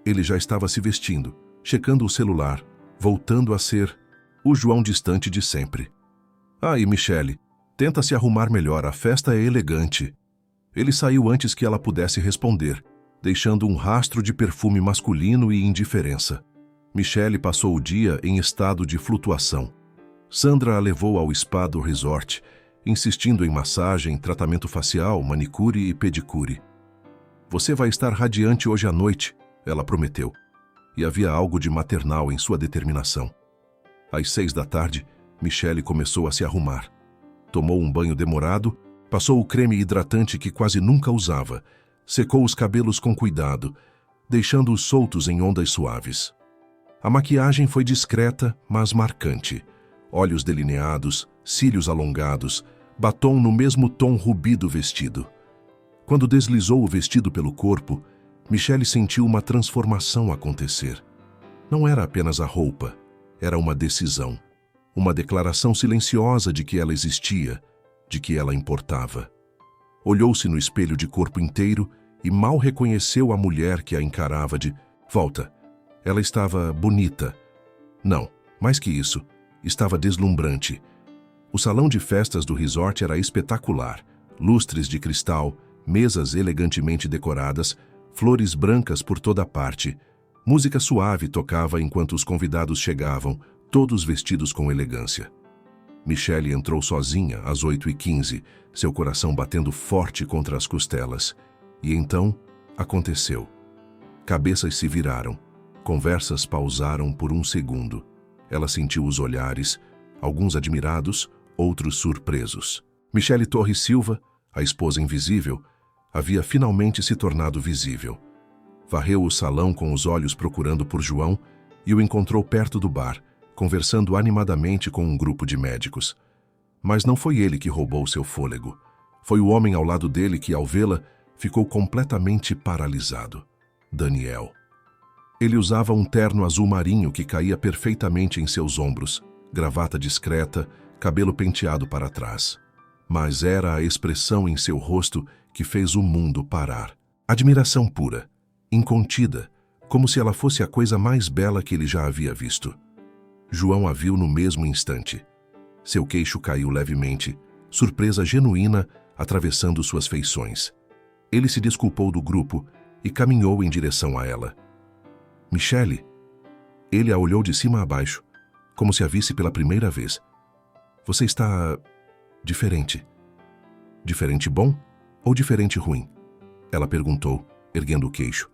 Ele já estava se vestindo, checando o celular, voltando a ser o João distante de sempre. E Michele, tenta se arrumar melhor, a festa é elegante. Ele saiu antes que ela pudesse responder, deixando um rastro de perfume masculino e indiferença. Michele passou o dia em estado de flutuação. Sandra a levou ao spa do resort, insistindo em massagem, tratamento facial, manicure e pedicure. Você vai estar radiante hoje à noite, ela prometeu, e havia algo de maternal em sua determinação. Às 6 da tarde, Michele começou a se arrumar. Tomou um banho demorado, passou o creme hidratante que quase nunca usava, secou os cabelos com cuidado, deixando-os soltos em ondas suaves. A maquiagem foi discreta, mas marcante. Olhos delineados, cílios alongados, batom no mesmo tom rubi do vestido. Quando deslizou o vestido pelo corpo, Michelle sentiu uma transformação acontecer. Não era apenas a roupa, era uma decisão. Uma declaração silenciosa de que ela existia, de que ela importava. Olhou-se no espelho de corpo inteiro e mal reconheceu a mulher que a encarava de volta. Ela estava bonita. Não, mais que isso, estava deslumbrante. O salão de festas do resort era espetacular. Lustres de cristal, mesas elegantemente decoradas, flores brancas por toda parte. Música suave tocava enquanto os convidados chegavam, todos vestidos com elegância. Michelle entrou sozinha às 8h15, seu coração batendo forte contra as costelas. E então, aconteceu. Cabeças se viraram. Conversas pausaram por um segundo. Ela sentiu os olhares, alguns admirados, outros surpresos. Michelle Torres Silva, a esposa invisível, havia finalmente se tornado visível. Varreu o salão com os olhos procurando por João e o encontrou perto do bar, conversando animadamente com um grupo de médicos. Mas não foi ele que roubou seu fôlego. Foi o homem ao lado dele que, ao vê-la, ficou completamente paralisado. Daniel. Ele usava um terno azul marinho que caía perfeitamente em seus ombros, gravata discreta, cabelo penteado para trás. Mas era a expressão em seu rosto que fez o mundo parar. Admiração pura, incontida, como se ela fosse a coisa mais bela que ele já havia visto. João a viu no mesmo instante. Seu queixo caiu levemente, surpresa genuína atravessando suas feições. Ele se desculpou do grupo e caminhou em direção a ela. Michelle. Ele a olhou de cima a baixo, como se a visse pela primeira vez. Você está diferente. Diferente bom ou diferente ruim? Ela perguntou, erguendo o queixo.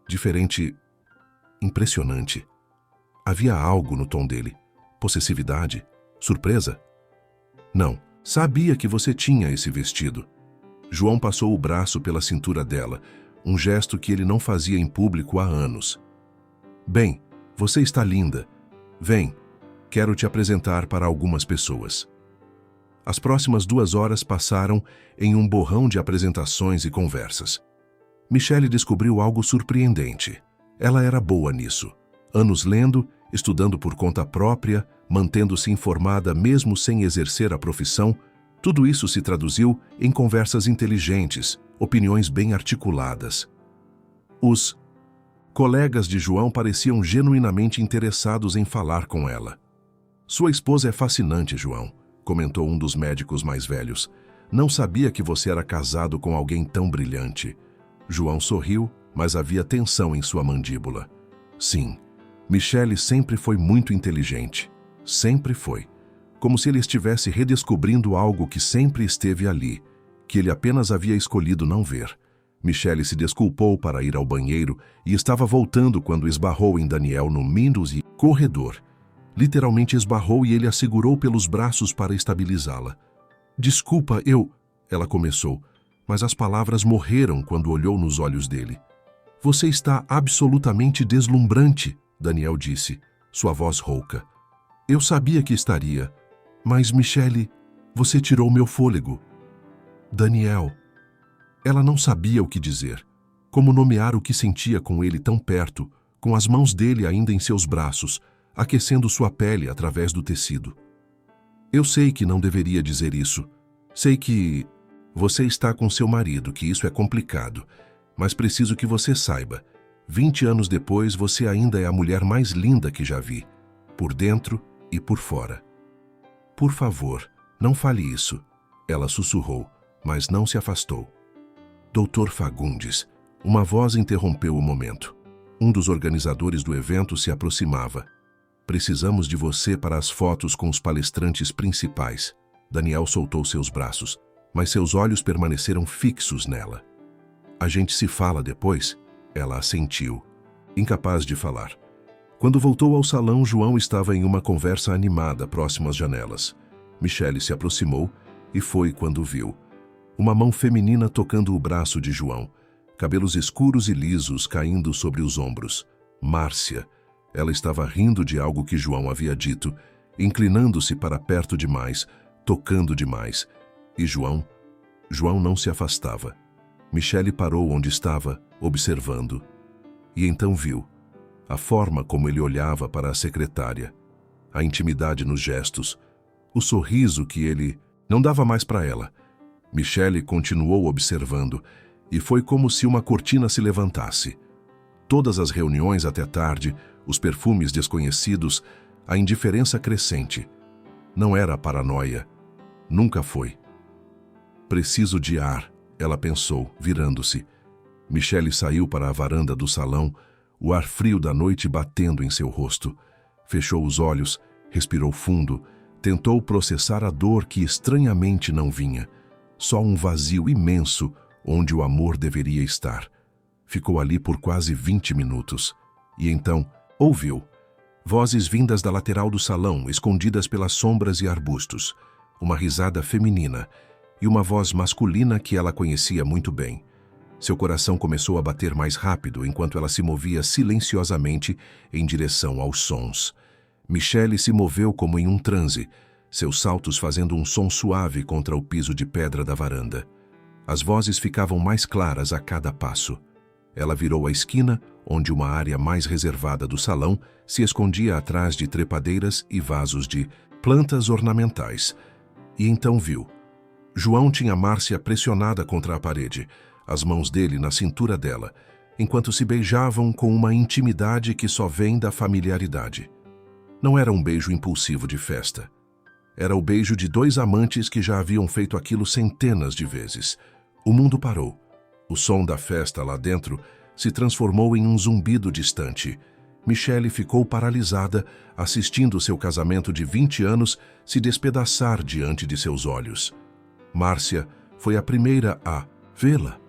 Diferente, impressionante. Havia algo no tom dele. Possessividade? Surpresa? Não, sabia que você tinha esse vestido. João passou o braço pela cintura dela, um gesto que ele não fazia em público há anos. Bem, você está linda. Vem, quero te apresentar para algumas pessoas. As próximas 2 horas passaram em um borrão de apresentações e conversas. Michelle descobriu algo surpreendente. Ela era boa nisso. Anos lendo, estudando por conta própria, mantendo-se informada mesmo sem exercer a profissão, tudo isso se traduziu em conversas inteligentes, opiniões bem articuladas. Os colegas de João pareciam genuinamente interessados em falar com ela. Sua esposa é fascinante, João, comentou um dos médicos mais velhos. Não sabia que você era casado com alguém tão brilhante. João sorriu, mas havia tensão em sua mandíbula. Sim, Michelle sempre foi muito inteligente. Sempre foi. Como se ele estivesse redescobrindo algo que sempre esteve ali, que ele apenas havia escolhido não ver. Michelle se desculpou para ir ao banheiro e estava voltando quando esbarrou em Daniel no Windows corredor. Literalmente esbarrou e ele a segurou pelos braços para estabilizá-la. Desculpa, ela começou, mas as palavras morreram quando olhou nos olhos dele. Você está absolutamente deslumbrante, Daniel disse, sua voz rouca. Eu sabia que estaria, mas Michelle, você tirou meu fôlego. Daniel. Ela não sabia o que dizer, como nomear o que sentia com ele tão perto, com as mãos dele ainda em seus braços, aquecendo sua pele através do tecido. Eu sei que não deveria dizer isso. Sei que você está com seu marido, que isso é complicado, mas preciso que você saiba. 20 anos depois, você ainda é a mulher mais linda que já vi, por dentro e por fora. Por favor, não fale isso, ela sussurrou, mas não se afastou. Doutor Fagundes, uma voz interrompeu o momento. Um dos organizadores do evento se aproximava. Precisamos de você para as fotos com os palestrantes principais. Daniel soltou seus braços, mas seus olhos permaneceram fixos nela. A gente se fala depois? Ela assentiu, incapaz de falar. Quando voltou ao salão, João estava em uma conversa animada próximo às janelas. Michelle se aproximou e foi quando viu uma mão feminina tocando o braço de João. cabelos escuros e lisos caindo sobre os ombros. Márcia. Ela estava rindo de algo que João havia dito, inclinando-se para perto demais, tocando demais. E João não se afastava. Michele parou onde estava, observando. E então viu a forma como ele olhava para a secretária, a intimidade nos gestos, o sorriso que ele não dava mais para ela. Michele continuou observando, e foi como se uma cortina se levantasse. Todas as reuniões até tarde, os perfumes desconhecidos, a indiferença crescente. Não era paranoia. Nunca foi. Preciso de ar, ela pensou, virando-se. Michele saiu para a varanda do salão, o ar frio da noite batendo em seu rosto. Fechou os olhos, respirou fundo, tentou processar a dor que estranhamente não vinha. Só um vazio imenso onde o amor deveria estar. Ficou ali por quase 20 minutos. E então, ouviu vozes vindas da lateral do salão, escondidas pelas sombras e arbustos. Uma risada feminina e uma voz masculina que ela conhecia muito bem. Seu coração começou a bater mais rápido enquanto ela se movia silenciosamente em direção aos sons. Michele se moveu como em um transe, seus saltos fazendo um som suave contra o piso de pedra da varanda. As vozes ficavam mais claras a cada passo. Ela virou a esquina, onde uma área mais reservada do salão se escondia atrás de trepadeiras e vasos de plantas ornamentais. E então viu. João tinha Márcia pressionada contra a parede, as mãos dele na cintura dela, enquanto se beijavam com uma intimidade que só vem da familiaridade. Não era um beijo impulsivo de festa. Era o beijo de dois amantes que já haviam feito aquilo centenas de vezes. O mundo parou. O som da festa lá dentro se transformou em um zumbido distante. Michele ficou paralisada, assistindo seu casamento de 20 anos se despedaçar diante de seus olhos. Márcia foi a primeira a vê-la.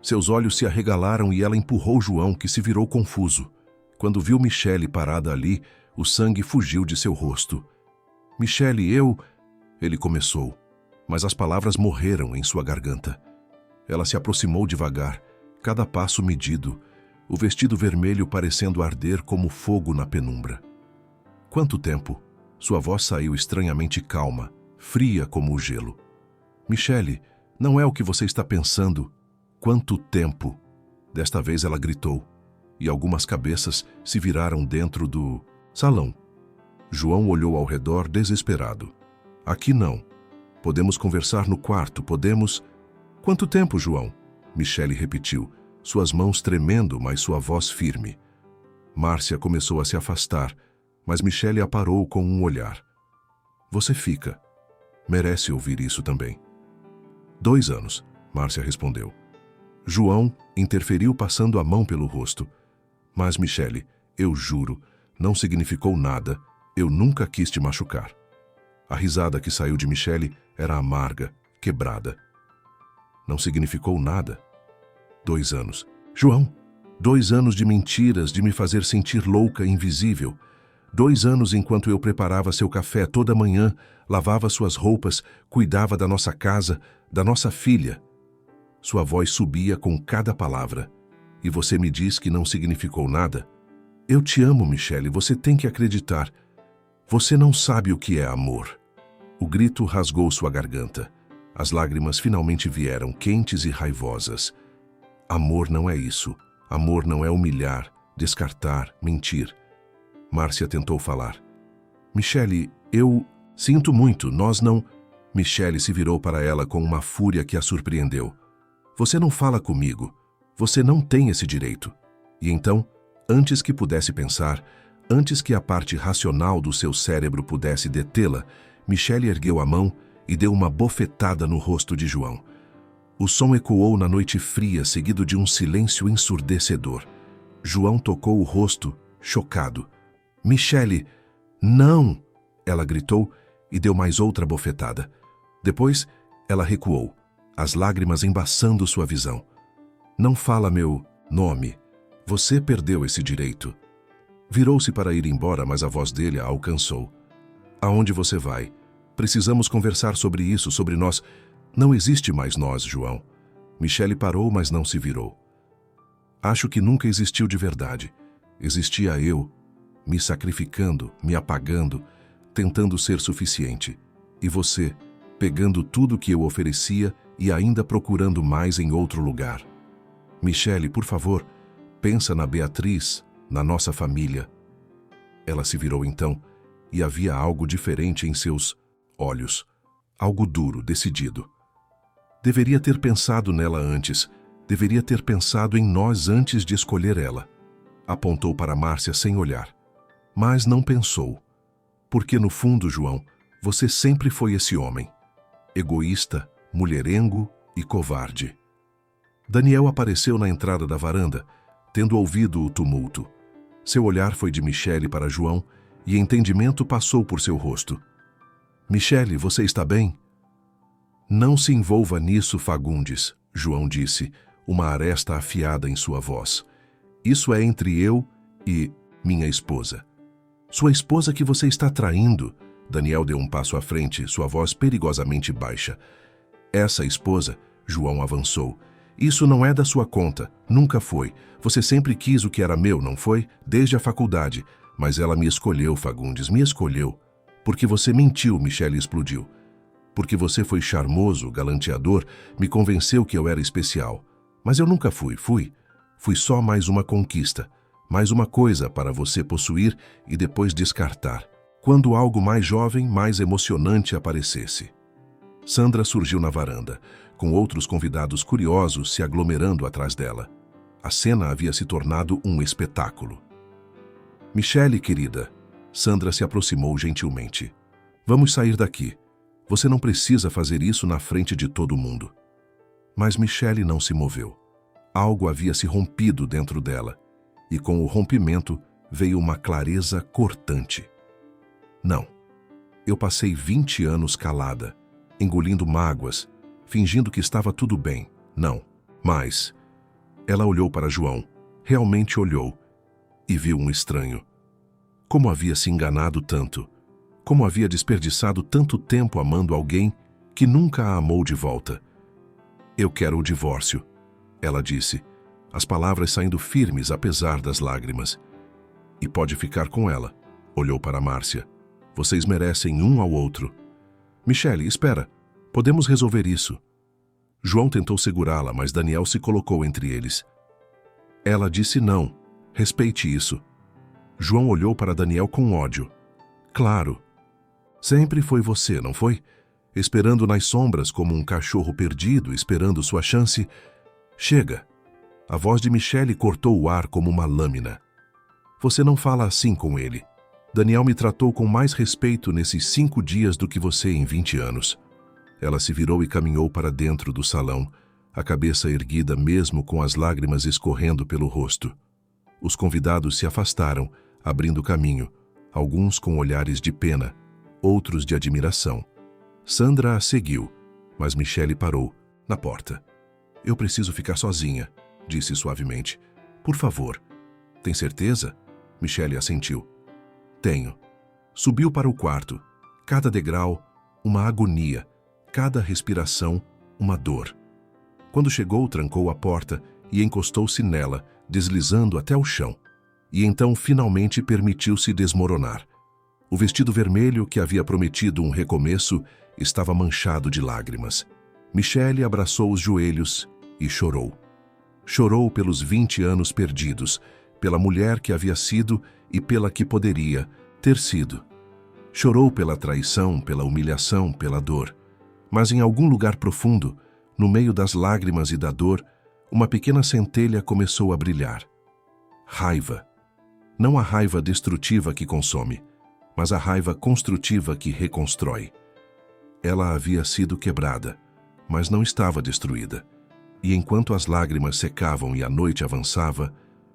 Seus olhos se arregalaram e ela empurrou João, que se virou confuso. Quando viu Michele parada ali, o sangue fugiu de seu rosto. Michele, Ele começou, mas as palavras morreram em sua garganta. Ela se aproximou devagar, cada passo medido, o vestido vermelho parecendo arder como fogo na penumbra. Quanto tempo? Sua voz saiu estranhamente calma, fria como o gelo. Michele, não é o que você está pensando. Quanto tempo? Desta vez ela gritou, e algumas cabeças se viraram dentro do salão. João olhou ao redor desesperado. Aqui não. Podemos conversar no quarto, podemos... Quanto tempo, João? Michele repetiu, suas mãos tremendo, mas sua voz firme. Márcia começou a se afastar, mas Michele a parou com um olhar. Você fica. Merece ouvir isso também. 2 anos, Márcia respondeu. João interferiu passando a mão pelo rosto. Mas, Michele, eu juro, não significou nada. Eu nunca quis te machucar. A risada que saiu de Michele era amarga, quebrada. Não significou nada. 2 anos. João, 2 anos de mentiras, de me fazer sentir louca e invisível. 2 anos enquanto eu preparava seu café toda manhã, lavava suas roupas, cuidava da nossa casa, da nossa filha. Sua voz subia com cada palavra. E você me diz que não significou nada? Eu te amo, Michele, você tem que acreditar. Você não sabe o que é amor. O grito rasgou sua garganta. As lágrimas finalmente vieram, quentes e raivosas. Amor não é isso. Amor não é humilhar, descartar, mentir. Márcia tentou falar. Michele, eu sinto muito, nós não... Michele se virou para ela com uma fúria que a surpreendeu. Você não fala comigo. Você não tem esse direito. E então, antes que pudesse pensar, antes que a parte racional do seu cérebro pudesse detê-la, Michele ergueu a mão e deu uma bofetada no rosto de João. O som ecoou na noite fria, seguido de um silêncio ensurdecedor. João tocou o rosto, chocado. Michele, não! Ela gritou e deu mais outra bofetada. Depois, ela recuou, as lágrimas embaçando sua visão. Não fala meu nome. Você perdeu esse direito. Virou-se para ir embora, mas a voz dele a alcançou. Aonde você vai? Precisamos conversar sobre isso, sobre nós. Não existe mais nós, João. Michele parou, mas não se virou. Acho que nunca existiu de verdade. Existia eu, me sacrificando, me apagando, tentando ser suficiente. E você, pegando tudo que eu oferecia e ainda procurando mais em outro lugar. Michele, por favor, pensa na Beatriz, na nossa família. Ela se virou então, e havia algo diferente em seus olhos. Algo duro, decidido. Deveria ter pensado nela antes. Deveria ter pensado em nós antes de escolher ela. Apontou para Márcia sem olhar. Mas não pensou. Porque no fundo, João, você sempre foi esse homem. Egoísta, mulherengo e covarde. Daniel apareceu na entrada da varanda, tendo ouvido o tumulto. Seu olhar foi de Michele para João e entendimento passou por seu rosto. Michele, você está bem? Não se envolva nisso, Fagundes, João disse, uma aresta afiada em sua voz. Isso é entre eu e minha esposa. Sua esposa que você está traindo. Daniel deu um passo à frente, sua voz perigosamente baixa. Essa esposa, João avançou. Isso não é da sua conta, nunca foi. Você sempre quis o que era meu, não foi? Desde a faculdade. Mas ela me escolheu, Fagundes, me escolheu. Porque você mentiu, Michele explodiu. Porque você foi charmoso, galanteador, me convenceu que eu era especial. Mas eu nunca fui. Fui só mais uma conquista. Mais uma coisa para você possuir e depois descartar. Quando algo mais jovem, mais emocionante aparecesse. Sandra surgiu na varanda, com outros convidados curiosos se aglomerando atrás dela. A cena havia se tornado um espetáculo. Michele, querida, Sandra se aproximou gentilmente. Vamos sair daqui. Você não precisa fazer isso na frente de todo mundo. Mas Michele não se moveu. Algo havia se rompido dentro dela, e com o rompimento veio uma clareza cortante. Não. Eu passei 20 anos calada, engolindo mágoas, fingindo que estava tudo bem. Não. Mas ela olhou para João, realmente olhou, e viu um estranho. Como havia se enganado tanto? Como havia desperdiçado tanto tempo amando alguém que nunca a amou de volta? Eu quero o divórcio, ela disse, as palavras saindo firmes apesar das lágrimas. E pode ficar com ela, olhou para Márcia. Vocês merecem um ao outro. Michele, espera, podemos resolver isso. João tentou segurá-la, mas Daniel se colocou entre eles. Ela disse não, respeite isso. João olhou para Daniel com ódio. Claro. Sempre foi você, não foi? Esperando nas sombras como um cachorro perdido, esperando sua chance. Chega. A voz de Michele cortou o ar como uma lâmina. Você não fala assim com ele. Daniel me tratou com mais respeito nesses 5 dias do que você em 20 anos. Ela se virou e caminhou para dentro do salão, a cabeça erguida mesmo com as lágrimas escorrendo pelo rosto. Os convidados se afastaram, abrindo caminho, alguns com olhares de pena, outros de admiração. Sandra a seguiu, mas Michele parou, na porta. Eu preciso ficar sozinha, disse suavemente. Por favor. Tem certeza? Michele assentiu. Tenho. Subiu para o quarto. Cada degrau, uma agonia. Cada respiração, uma dor. Quando chegou, trancou a porta e encostou-se nela, deslizando até o chão. E então finalmente permitiu-se desmoronar. O vestido vermelho, que havia prometido um recomeço, estava manchado de lágrimas. Michele abraçou os joelhos e chorou. Chorou pelos 20 anos perdidos, pela mulher que havia sido e pela que poderia ter sido. Chorou pela traição, pela humilhação, pela dor. Mas em algum lugar profundo, no meio das lágrimas e da dor, uma pequena centelha começou a brilhar. Raiva. Não a raiva destrutiva que consome, mas a raiva construtiva que reconstrói. Ela havia sido quebrada, mas não estava destruída. E enquanto as lágrimas secavam e a noite avançava,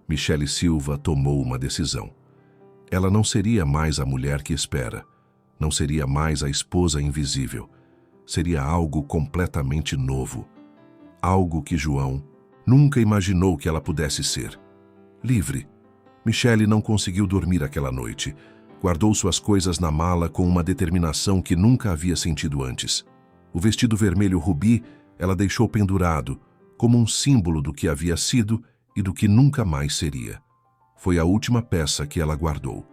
Michele Silva tomou uma decisão. Ela não seria mais a mulher que espera, não seria mais a esposa invisível. Seria algo completamente novo. Algo que João nunca imaginou que ela pudesse ser. Livre. Michele não conseguiu dormir aquela noite. Guardou suas coisas na mala com uma determinação que nunca havia sentido antes. O vestido vermelho rubi ela deixou pendurado, como um símbolo do que havia sido e do que nunca mais seria. Foi a última peça que ela guardou.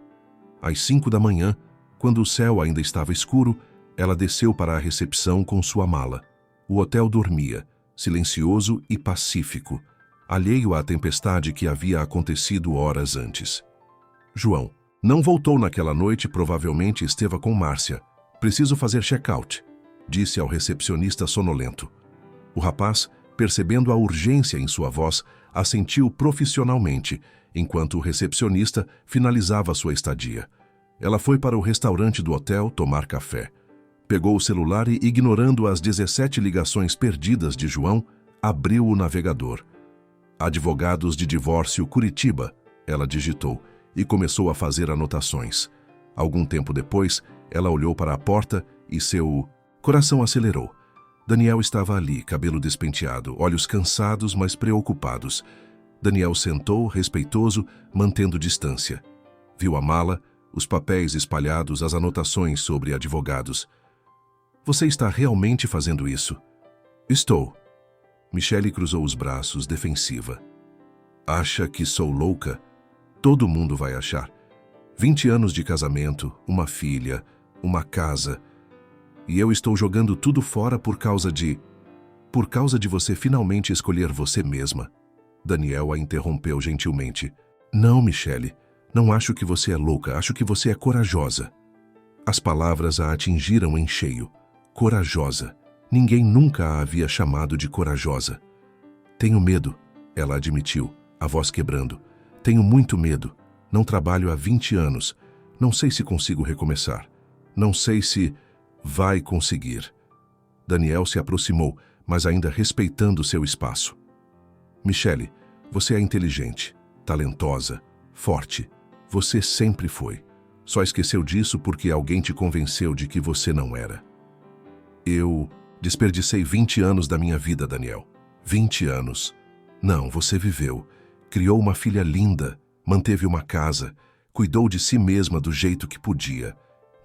Às 5 da manhã, quando o céu ainda estava escuro, ela desceu para a recepção com sua mala. O hotel dormia, silencioso e pacífico, alheio à tempestade que havia acontecido horas antes. João não voltou naquela noite, provavelmente esteve com Márcia. Preciso fazer check-out, disse ao recepcionista sonolento. O rapaz, percebendo a urgência em sua voz, assentiu profissionalmente, enquanto o recepcionista finalizava sua estadia. Ela foi para o restaurante do hotel tomar café. Pegou o celular e, ignorando as 17 ligações perdidas de João, abriu o navegador. Advogados de divórcio Curitiba, ela digitou, e começou a fazer anotações. Algum tempo depois, ela olhou para a porta e seu coração acelerou. Daniel estava ali, cabelo despenteado, olhos cansados, mas preocupados. Daniel sentou, respeitoso, mantendo distância. Viu a mala, os papéis espalhados, as anotações sobre advogados. Você está realmente fazendo isso? Estou. Michele cruzou os braços, defensiva. Acha que sou louca? Todo mundo vai achar. 20 anos de casamento, uma filha, uma casa. E eu estou jogando tudo fora por causa de você finalmente escolher você mesma. Daniel a interrompeu gentilmente. Não, Michele, não acho que você é louca, acho que você é corajosa. As palavras a atingiram em cheio. Corajosa. Ninguém nunca a havia chamado de corajosa. Tenho medo, ela admitiu, a voz quebrando. Tenho muito medo. Não trabalho há 20 anos. Não sei se consigo recomeçar. Não sei se vai conseguir. Daniel se aproximou, mas ainda respeitando seu espaço. Michele, você é inteligente, talentosa, forte. Você sempre foi. Só esqueceu disso porque alguém te convenceu de que você não era. Eu desperdicei 20 anos da minha vida, Daniel. 20 anos. Não, você viveu. Criou uma filha linda, manteve uma casa, cuidou de si mesma do jeito que podia.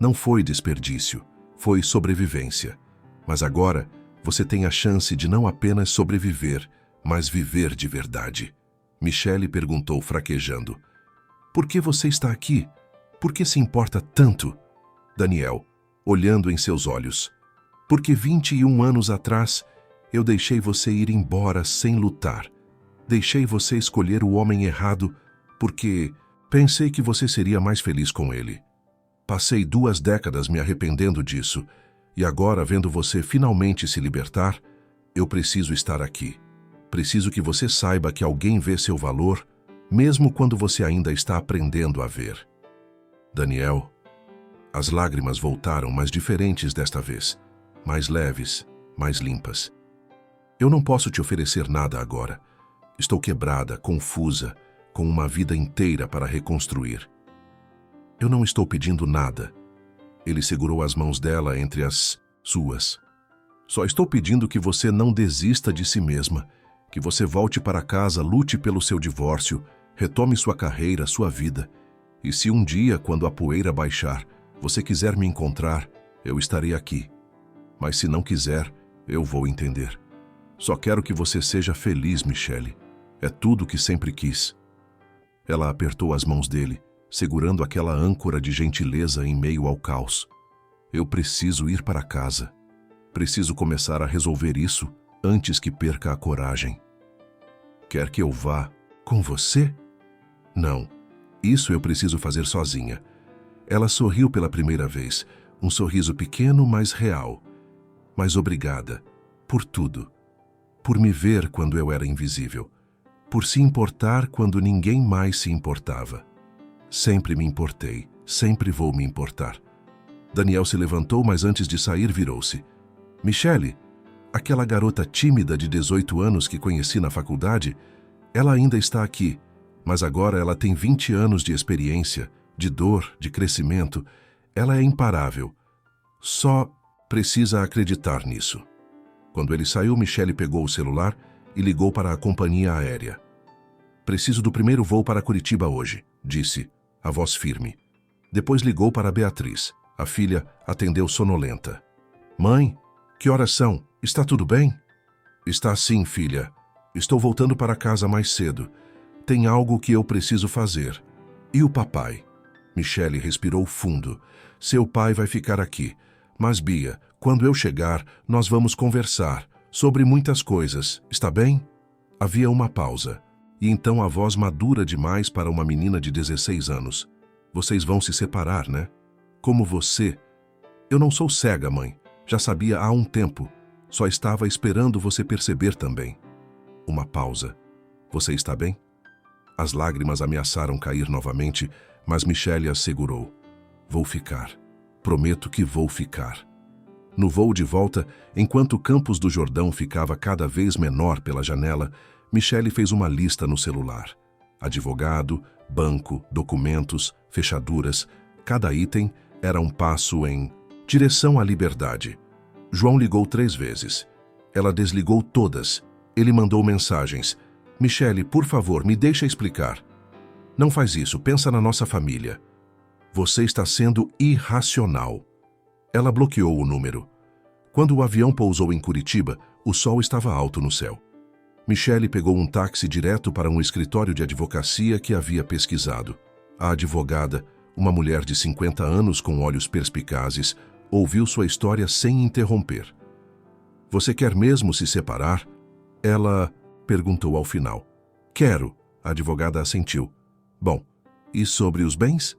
Não foi desperdício, foi sobrevivência. Mas agora, você tem a chance de não apenas sobreviver, mas viver de verdade. Michele perguntou fraquejando. Por que você está aqui? Por que se importa tanto? Daniel, olhando em seus olhos. Porque 21 anos atrás, eu deixei você ir embora sem lutar. Deixei você escolher o homem errado porque pensei que você seria mais feliz com ele. Passei 2 décadas me arrependendo disso e agora, vendo você finalmente se libertar, eu preciso estar aqui. Preciso que você saiba que alguém vê seu valor, mesmo quando você ainda está aprendendo a ver. Daniel, as lágrimas voltaram, mas diferentes desta vez, mais leves, mais limpas. Eu não posso te oferecer nada agora. Estou quebrada, confusa, com uma vida inteira para reconstruir. Eu não estou pedindo nada. Ele segurou as mãos dela entre as suas. Só estou pedindo que você não desista de si mesma, que você volte para casa, lute pelo seu divórcio, retome sua carreira, sua vida. E se um dia, quando a poeira baixar, você quiser me encontrar, eu estarei aqui. Mas se não quiser, eu vou entender. Só quero que você seja feliz, Michele. É tudo o que sempre quis. Ela apertou as mãos dele, segurando aquela âncora de gentileza em meio ao caos. Eu preciso ir para casa. Preciso começar a resolver isso antes que perca a coragem. Quer que eu vá com você? Não. Isso eu preciso fazer sozinha. Ela sorriu pela primeira vez, um sorriso pequeno, mas real. Mas obrigada por tudo. Por me ver quando eu era invisível. Por se importar quando ninguém mais se importava. Sempre me importei, sempre vou me importar. Daniel se levantou, mas antes de sair virou-se. Michele, aquela garota tímida de 18 anos que conheci na faculdade, ela ainda está aqui, mas agora ela tem 20 anos de experiência, de dor, de crescimento. Ela é imparável. Só precisa acreditar nisso. Quando ele saiu, Michele pegou o celular e ligou para a companhia aérea. Preciso do primeiro voo para Curitiba hoje, disse, a voz firme. Depois ligou para Beatriz. A filha atendeu sonolenta. Mãe, que horas são? Está tudo bem? Está sim, filha. Estou voltando para casa mais cedo. Tem algo que eu preciso fazer. E o papai? Michele respirou fundo. Seu pai vai ficar aqui. Mas, Bia, quando eu chegar, nós vamos conversar sobre muitas coisas, está bem? Havia uma pausa. E então a voz madura demais para uma menina de 16 anos. Vocês vão se separar, né? Como você? Eu não sou cega, mãe. Já sabia há um tempo. Só estava esperando você perceber também. Uma pausa. Você está bem? As lágrimas ameaçaram cair novamente, mas Michele as segurou. Vou ficar. Prometo que vou ficar. No voo de volta, enquanto Campos do Jordão ficava cada vez menor pela janela, Michele fez uma lista no celular. Advogado, banco, documentos, fechaduras. Cada item era um passo em direção à liberdade. João ligou 3 vezes. Ela desligou todas. Ele mandou mensagens. Michele, por favor, me deixa explicar. Não faz isso, pensa na nossa família. Você está sendo irracional. Ela bloqueou o número. Quando o avião pousou em Curitiba, o sol estava alto no céu. Michele pegou um táxi direto para um escritório de advocacia que havia pesquisado. A advogada, uma mulher de 50 anos com olhos perspicazes, ouviu sua história sem interromper. Você quer mesmo se separar? Ela perguntou ao final. Quero, a advogada assentiu. Bom, e sobre os bens?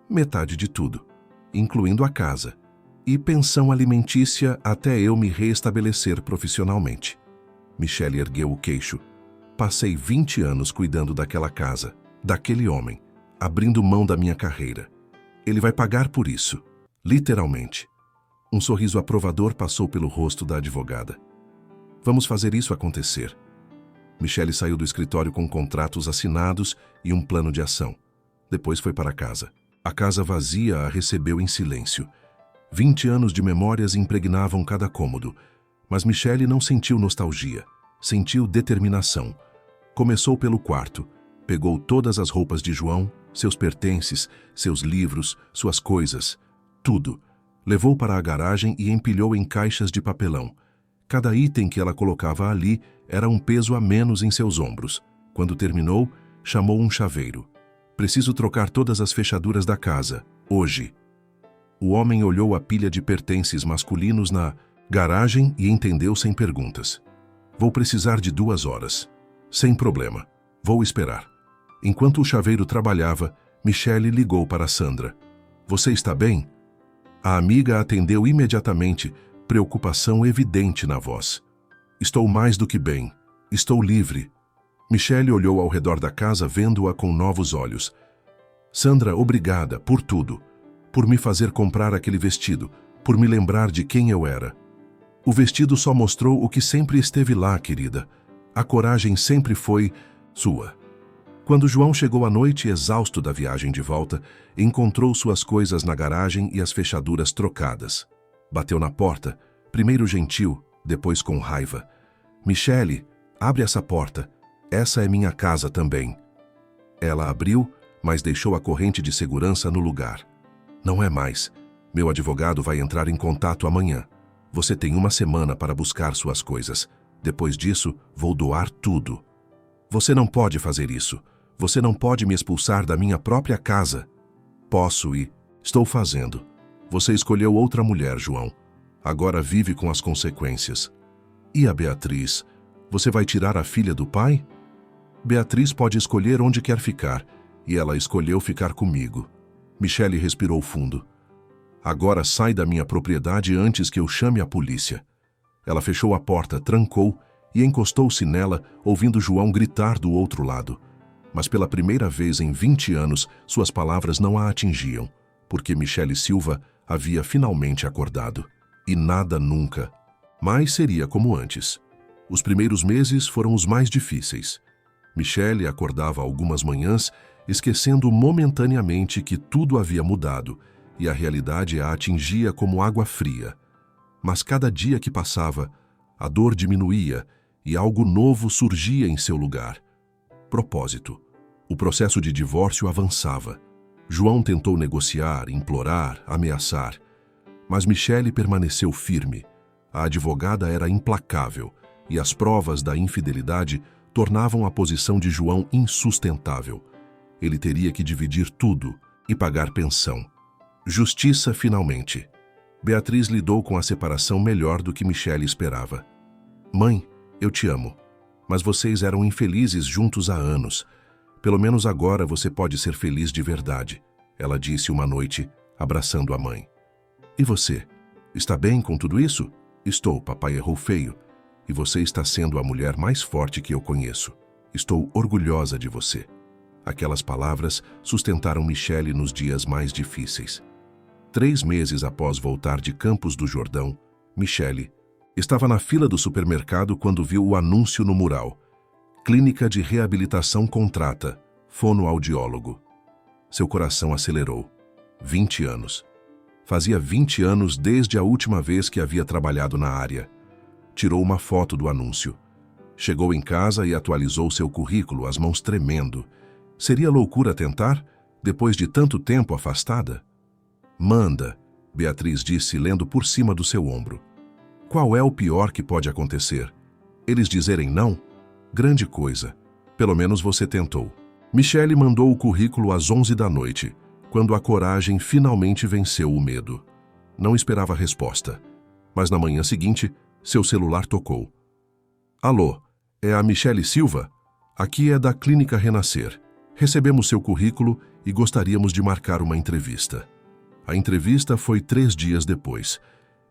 Metade de tudo, incluindo a casa, e pensão alimentícia até eu me reestabelecer profissionalmente. Michele ergueu o queixo. Passei 20 anos cuidando daquela casa, daquele homem, abrindo mão da minha carreira. Ele vai pagar por isso, literalmente. Um sorriso aprovador passou pelo rosto da advogada. Vamos fazer isso acontecer. Michele saiu do escritório com contratos assinados e um plano de ação. Depois foi para casa. A casa vazia a recebeu em silêncio. 20 anos de memórias impregnavam cada cômodo, mas Michele não sentiu nostalgia, sentiu determinação. Começou pelo quarto, pegou todas as roupas de João, seus pertences, seus livros, suas coisas, tudo. Levou para a garagem e empilhou em caixas de papelão. Cada item que ela colocava ali era um peso a menos em seus ombros. Quando terminou, chamou um chaveiro. Preciso trocar todas as fechaduras da casa, hoje. O homem olhou a pilha de pertences masculinos na garagem e entendeu sem perguntas. Vou precisar de 2 horas. Sem problema. Vou esperar. Enquanto o chaveiro trabalhava, Michele ligou para Sandra. Você está bem? A amiga atendeu imediatamente, preocupação evidente na voz. Estou mais do que bem. Estou livre. Michele olhou ao redor da casa, vendo-a com novos olhos. Sandra, obrigada por tudo. Por me fazer comprar aquele vestido, por me lembrar de quem eu era. O vestido só mostrou o que sempre esteve lá, querida. A coragem sempre foi sua. Quando João chegou à noite, exausto da viagem de volta, encontrou suas coisas na garagem e as fechaduras trocadas. Bateu na porta, primeiro gentil, depois com raiva. Michele, abre essa porta. Essa é minha casa também. Ela abriu, mas deixou a corrente de segurança no lugar. Não é mais. Meu advogado vai entrar em contato amanhã. Você tem 1 semana para buscar suas coisas. Depois disso, vou doar tudo. Você não pode fazer isso. Você não pode me expulsar da minha própria casa. Posso e estou fazendo. Você escolheu outra mulher, João. Agora vive com as consequências. E a Beatriz? Você vai tirar a filha do pai? Beatriz pode escolher onde quer ficar, e ela escolheu ficar comigo. Michele respirou fundo. Agora sai da minha propriedade antes que eu chame a polícia. Ela fechou a porta, trancou e encostou-se nela, ouvindo João gritar do outro lado. Mas pela primeira vez em 20 anos, suas palavras não a atingiam, porque Michele Silva havia finalmente acordado. E nada nunca. Mas seria como antes. Os primeiros meses foram os mais difíceis. Michele acordava algumas manhãs, esquecendo momentaneamente que tudo havia mudado, e a realidade a atingia como água fria. Mas cada dia que passava, a dor diminuía e algo novo surgia em seu lugar. Propósito. O processo de divórcio avançava. João tentou negociar, implorar, ameaçar. Mas Michele permaneceu firme. A advogada era implacável, e as provas da infidelidade tornavam a posição de João insustentável. Ele teria que dividir tudo e pagar pensão. Justiça, finalmente. Beatriz lidou com a separação melhor do que Michele esperava. Mãe, eu te amo, mas vocês eram infelizes juntos há anos. Pelo menos agora você pode ser feliz de verdade, ela disse uma noite, abraçando a mãe. E você? Está bem com tudo isso? Estou, papai errou feio. E você está sendo a mulher mais forte que eu conheço. Estou orgulhosa de você. Aquelas palavras sustentaram Michele nos dias mais difíceis. 3 meses após voltar de Campos do Jordão, Michele estava na fila do supermercado quando viu o anúncio no mural. Clínica de Reabilitação Contrata, fonoaudiólogo. Seu coração acelerou. 20 anos. Fazia 20 anos desde a última vez que havia trabalhado na área. Tirou uma foto do anúncio. Chegou em casa e atualizou seu currículo, as mãos tremendo. Seria loucura tentar, depois de tanto tempo afastada? Manda, Beatriz disse, lendo por cima do seu ombro. Qual é o pior que pode acontecer? Eles dizerem não? Grande coisa. Pelo menos você tentou. Michele mandou o currículo às 11 da noite, quando a coragem finalmente venceu o medo. Não esperava resposta, mas na manhã seguinte, seu celular tocou. Alô, é a Michele Silva? Aqui é da Clínica Renascer. Recebemos seu currículo e gostaríamos de marcar uma entrevista. A entrevista foi 3 dias depois.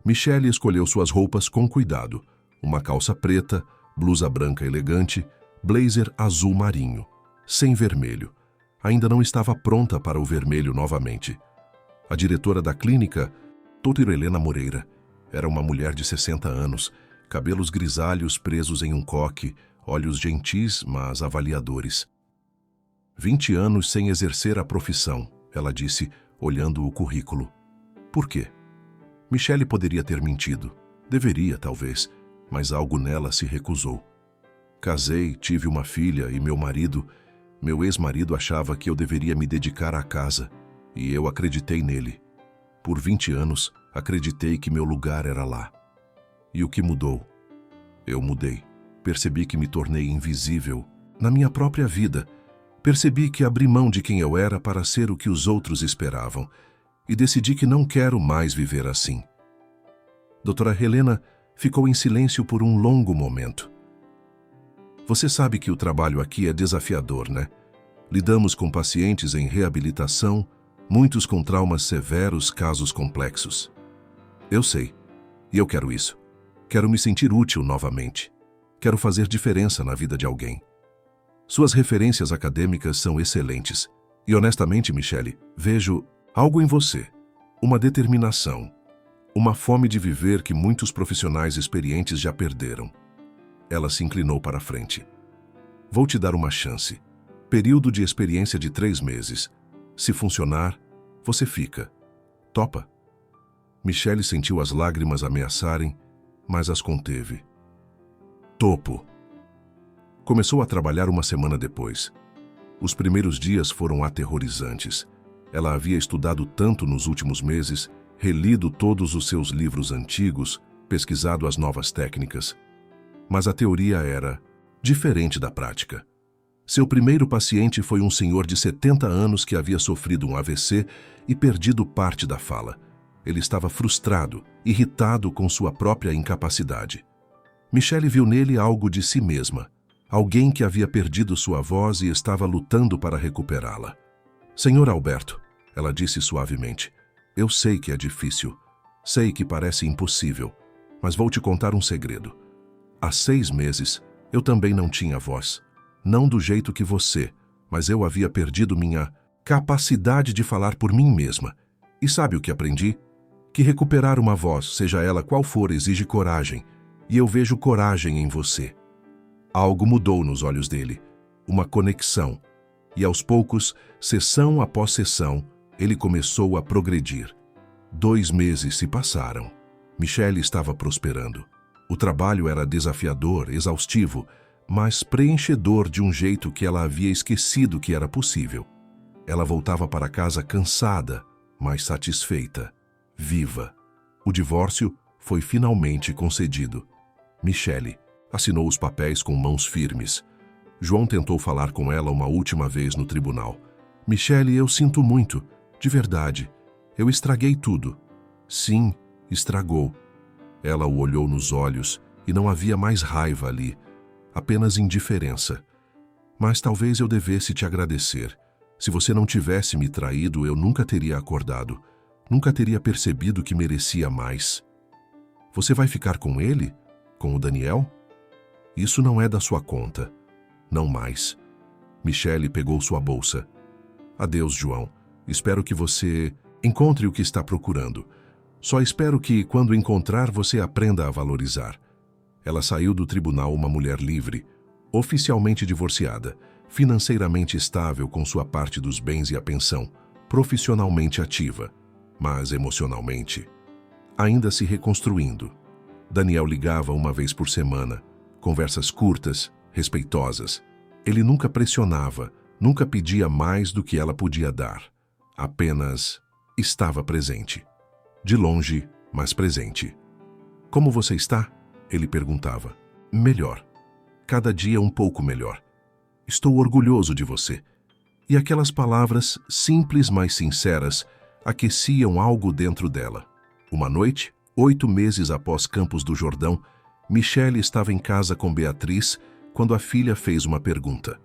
Michele escolheu suas roupas com cuidado. Uma calça preta, blusa branca elegante, blazer azul marinho, sem vermelho. Ainda não estava pronta para o vermelho novamente. A diretora da clínica, Doutora Helena Moreira, era uma mulher de 60 anos, cabelos grisalhos presos em um coque, olhos gentis, mas avaliadores. 20 anos sem exercer a profissão, ela disse, olhando o currículo. Por quê? Michele poderia ter mentido. Deveria, talvez, mas algo nela se recusou. Casei, tive uma filha e meu ex-marido achava que eu deveria me dedicar à casa, e eu acreditei nele. Por 20 anos, acreditei que meu lugar era lá. E o que mudou? Eu mudei. Percebi que me tornei invisível na minha própria vida. Percebi que abri mão de quem eu era para ser o que os outros esperavam, e decidi que não quero mais viver assim. Doutora Helena ficou em silêncio por um longo momento. Você sabe que o trabalho aqui é desafiador, né? Lidamos com pacientes em reabilitação, muitos com traumas severos, casos complexos. Eu sei, e eu quero isso. Quero me sentir útil novamente. Quero fazer diferença na vida de alguém. Suas referências acadêmicas são excelentes. E honestamente, Michele, vejo algo em você. Uma determinação. Uma fome de viver que muitos profissionais experientes já perderam. Ela se inclinou para a frente. Vou te dar uma chance. Período de experiência de 3 meses. Se funcionar, você fica. Topa? Michele sentiu as lágrimas ameaçarem, mas as conteve. Topo. Começou a trabalhar uma semana depois. Os primeiros dias foram aterrorizantes. Ela havia estudado tanto nos últimos meses, relido todos os seus livros antigos, pesquisado as novas técnicas. Mas a teoria era diferente da prática. Seu primeiro paciente foi um senhor de 70 anos que havia sofrido um AVC e perdido parte da fala. Ele estava frustrado, irritado com sua própria incapacidade. Michele viu nele algo de si mesma, alguém que havia perdido sua voz e estava lutando para recuperá-la. Senhor Alberto, ela disse suavemente, eu sei que é difícil, sei que parece impossível, mas vou te contar um segredo. Há 6 meses, eu também não tinha voz. Não do jeito que você, mas eu havia perdido minha capacidade de falar por mim mesma. E sabe o que aprendi? Que recuperar uma voz, seja ela qual for, exige coragem. E eu vejo coragem em você. Algo mudou nos olhos dele. Uma conexão. E aos poucos, sessão após sessão, ele começou a progredir. 2 meses se passaram. Michele estava prosperando. O trabalho era desafiador, exaustivo, mas preenchedor de um jeito que ela havia esquecido que era possível. Ela voltava para casa cansada, mas satisfeita, viva. O divórcio foi finalmente concedido. Michele assinou os papéis com mãos firmes. João tentou falar com ela uma última vez no tribunal. Michele, eu sinto muito, de verdade. Eu estraguei tudo. Sim, estragou. Ela o olhou nos olhos e não havia mais raiva ali, apenas indiferença. Mas talvez eu devesse te agradecer. Se você não tivesse me traído, eu nunca teria acordado. Nunca teria percebido que merecia mais. Você vai ficar com ele? Com o Daniel? Isso não é da sua conta. Não mais. Michele pegou sua bolsa. Adeus, João. Espero que você encontre o que está procurando. Só espero que, quando encontrar, você aprenda a valorizar. Ela saiu do tribunal uma mulher livre, oficialmente divorciada, financeiramente estável com sua parte dos bens e a pensão, profissionalmente ativa, mas emocionalmente ainda se reconstruindo. Daniel ligava uma vez por semana, conversas curtas, respeitosas. Ele nunca pressionava, nunca pedia mais do que ela podia dar. Apenas estava presente. De longe, mas presente. Como você está? Ele perguntava. Melhor. Cada dia um pouco melhor. Estou orgulhoso de você. E aquelas palavras, simples mas sinceras, aqueciam algo dentro dela. Uma noite, 8 meses após Campos do Jordão, Michele estava em casa com Beatriz quando a filha fez uma pergunta.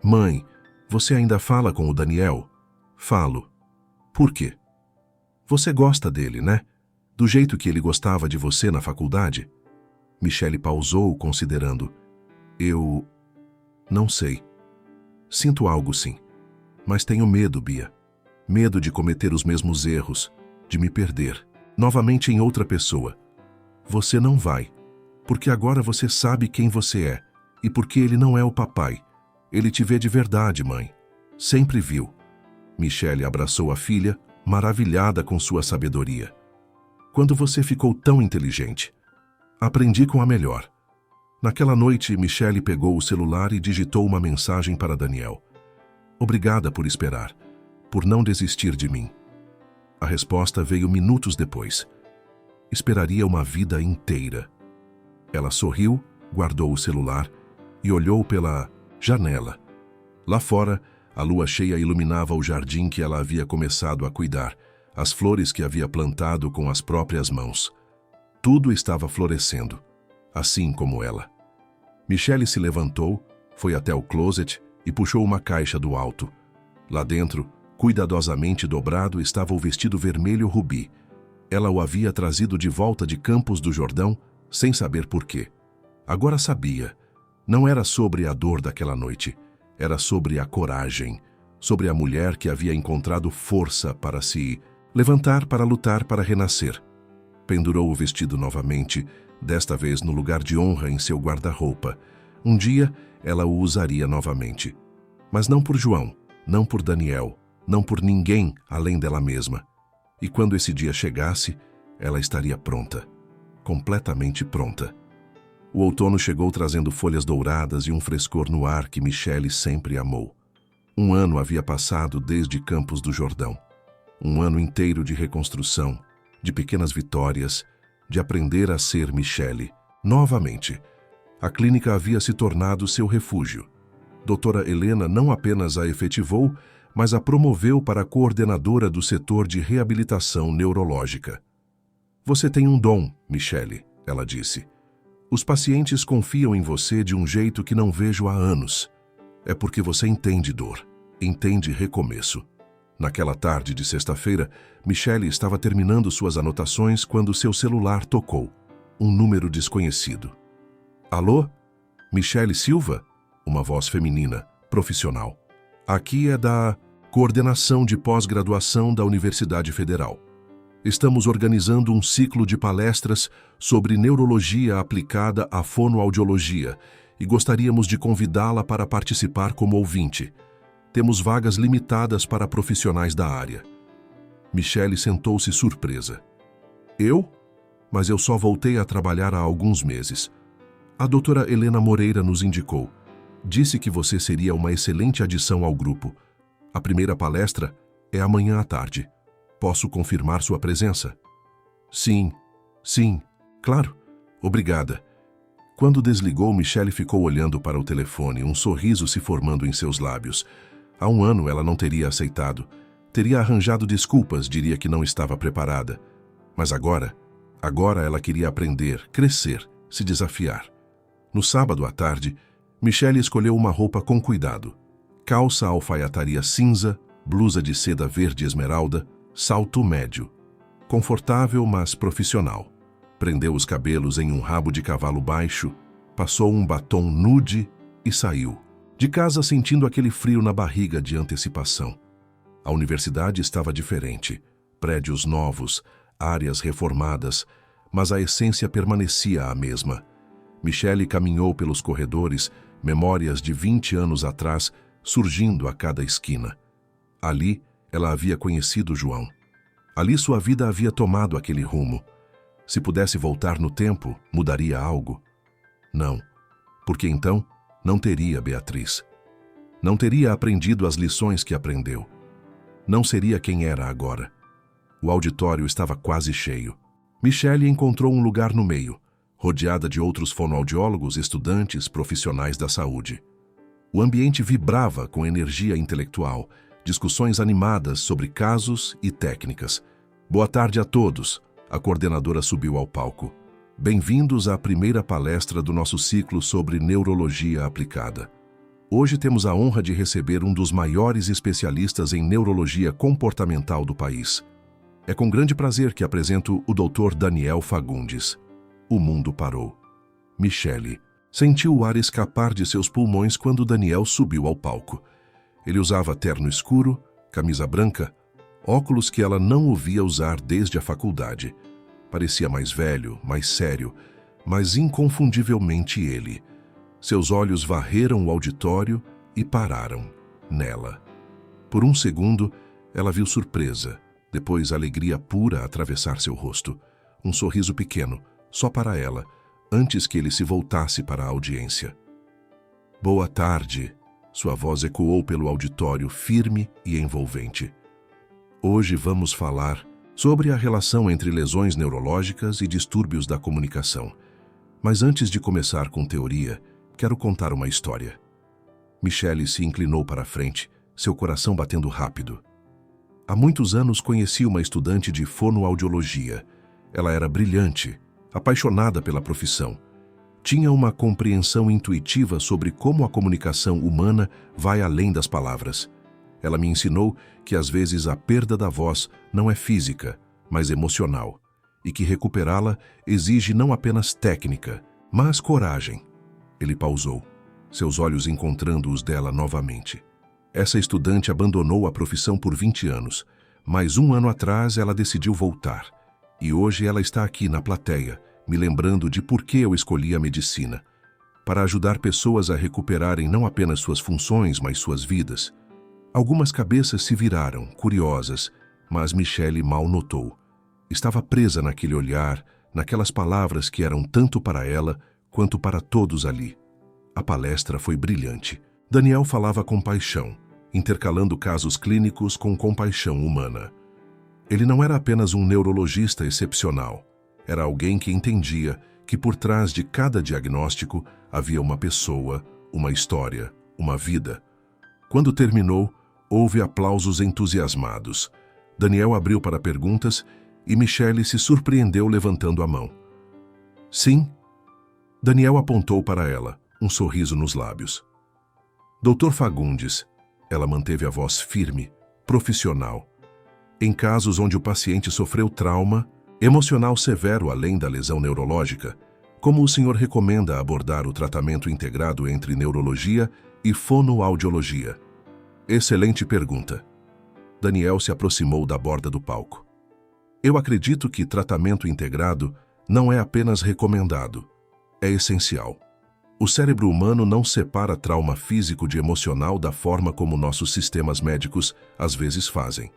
Mãe, você ainda fala com o Daniel? Falo. Por quê? Você gosta dele, né? Do jeito que ele gostava de você na faculdade? Michele pausou, considerando. Eu não sei. Sinto algo, sim. Mas tenho medo, Bia. Medo de cometer os mesmos erros, de me perder, novamente em outra pessoa. Você não vai, porque agora você sabe quem você é, e porque ele não é o papai. Ele te vê de verdade, mãe. Sempre viu. Michele abraçou a filha, maravilhada com sua sabedoria. Quando você ficou tão inteligente? Aprendi com a melhor. Naquela noite, Michele pegou o celular e digitou uma mensagem para Daniel. Obrigada por esperar, por não desistir de mim. A resposta veio minutos depois. Esperaria uma vida inteira. Ela sorriu, guardou o celular e olhou pela janela. Lá fora, a lua cheia iluminava o jardim que ela havia começado a cuidar, as flores que havia plantado com as próprias mãos. Tudo estava florescendo, assim como ela. Michele se levantou, foi até o closet e puxou uma caixa do alto. Lá dentro, cuidadosamente dobrado, estava o vestido vermelho rubi. Ela o havia trazido de volta de Campos do Jordão, sem saber por quê. Agora sabia. Não era sobre a dor daquela noite. Era sobre a coragem, sobre a mulher que havia encontrado força para se levantar, para lutar, para renascer. Pendurou o vestido novamente, desta vez no lugar de honra em seu guarda-roupa. Um dia, ela o usaria novamente. Mas não por João, não por Daniel, não por ninguém além dela mesma. E quando esse dia chegasse, ela estaria pronta, completamente pronta. O outono chegou trazendo folhas douradas e um frescor no ar que Michele sempre amou. 1 ano havia passado desde Campos do Jordão. 1 ano inteiro de reconstrução, de pequenas vitórias, de aprender a ser Michele. Novamente, a clínica havia se tornado seu refúgio. Doutora Helena não apenas a efetivou, mas a promoveu para coordenadora do setor de reabilitação neurológica. Você tem um dom, Michele, ela disse. Os pacientes confiam em você de um jeito que não vejo há anos. É porque você entende dor, entende recomeço. Naquela tarde de sexta-feira, Michele estava terminando suas anotações quando seu celular tocou. Um número desconhecido. Alô? Michele Silva? Uma voz feminina, profissional. Aqui é da Coordenação de Pós-Graduação da Universidade Federal. Estamos organizando um ciclo de palestras sobre neurologia aplicada à fonoaudiologia e gostaríamos de convidá-la para participar como ouvinte. Temos vagas limitadas para profissionais da área. Michele sentou-se surpresa. Eu? Mas eu só voltei a trabalhar há alguns meses. A doutora Helena Moreira nos indicou. Disse que você seria uma excelente adição ao grupo. A primeira palestra é amanhã à tarde. Posso confirmar sua presença? Sim, claro. Obrigada. Quando desligou, Michele ficou olhando para o telefone, um sorriso se formando em seus lábios. Há um ano ela não teria aceitado. Teria arranjado desculpas, diria que não estava preparada. Mas agora ela queria aprender, crescer, se desafiar. No sábado à tarde, Michele escolheu uma roupa com cuidado. Calça alfaiataria cinza, blusa de seda verde esmeralda, salto médio. Confortável, mas profissional. Prendeu os cabelos em um rabo de cavalo baixo, passou um batom nude e saiu. De casa sentindo aquele frio na barriga de antecipação. A universidade estava diferente. Prédios novos, áreas reformadas, mas a essência permanecia a mesma. Michele caminhou pelos corredores, memórias de 20 anos atrás surgindo a cada esquina. Ali, ela havia conhecido João. Ali sua vida havia tomado aquele rumo. Se pudesse voltar no tempo, mudaria algo? Não, porque então não teria Beatriz. Não teria aprendido as lições que aprendeu. Não seria quem era agora. O auditório estava quase cheio. Michele encontrou um lugar no meio, rodeada de outros fonoaudiólogos, estudantes, profissionais da saúde. O ambiente vibrava com energia intelectual, discussões animadas sobre casos e técnicas. Boa tarde a todos. A coordenadora subiu ao palco. Bem-vindos à primeira palestra do nosso ciclo sobre neurologia aplicada. Hoje temos a honra de receber um dos maiores especialistas em neurologia comportamental do país. É com grande prazer que apresento o Dr. Daniel Fagundes. O mundo parou. Michele sentiu o ar escapar de seus pulmões quando Daniel subiu ao palco. Ele usava terno escuro, camisa branca, óculos que ela não o via usar desde a faculdade. Parecia mais velho, mais sério, mas inconfundivelmente ele. Seus olhos varreram o auditório e pararam nela. Por um segundo, ela viu surpresa, depois alegria pura atravessar seu rosto. Um sorriso pequeno, só para ela, antes que ele se voltasse para a audiência. Boa tarde, sua voz ecoou pelo auditório firme e envolvente. Hoje vamos falar sobre a relação entre lesões neurológicas e distúrbios da comunicação. Mas antes de começar com teoria, quero contar uma história. Michele se inclinou para a frente, seu coração batendo rápido. Há muitos anos conheci uma estudante de fonoaudiologia. Ela era brilhante, apaixonada pela profissão. Tinha uma compreensão intuitiva sobre como a comunicação humana vai além das palavras. Ela me ensinou que às vezes a perda da voz não é física, mas emocional, e que recuperá-la exige não apenas técnica, mas coragem. Ele pausou, seus olhos encontrando os dela novamente. Essa estudante abandonou a profissão por 20 anos, mas um ano atrás ela decidiu voltar. E hoje ela está aqui na plateia, me lembrando de por que eu escolhi a medicina. Para ajudar pessoas a recuperarem não apenas suas funções, mas suas vidas. Algumas cabeças se viraram, curiosas, mas Michele mal notou. Estava presa naquele olhar, naquelas palavras que eram tanto para ela quanto para todos ali. A palestra foi brilhante. Daniel falava com paixão, intercalando casos clínicos com compaixão humana. Ele não era apenas um neurologista excepcional. Era alguém que entendia que por trás de cada diagnóstico havia uma pessoa, uma história, uma vida. Quando terminou, houve aplausos entusiasmados. Daniel abriu para perguntas e Michele se surpreendeu levantando a mão. Sim? Daniel apontou para ela, um sorriso nos lábios. Dr. Fagundes, ela manteve a voz firme, profissional. Em casos onde o paciente sofreu trauma emocional severo além da lesão neurológica, como o senhor recomenda abordar o tratamento integrado entre neurologia e fonoaudiologia? Excelente pergunta. Daniel se aproximou da borda do palco. Eu acredito que tratamento integrado não é apenas recomendado, é essencial. O cérebro humano não separa trauma físico de emocional da forma como nossos sistemas médicos às vezes fazem.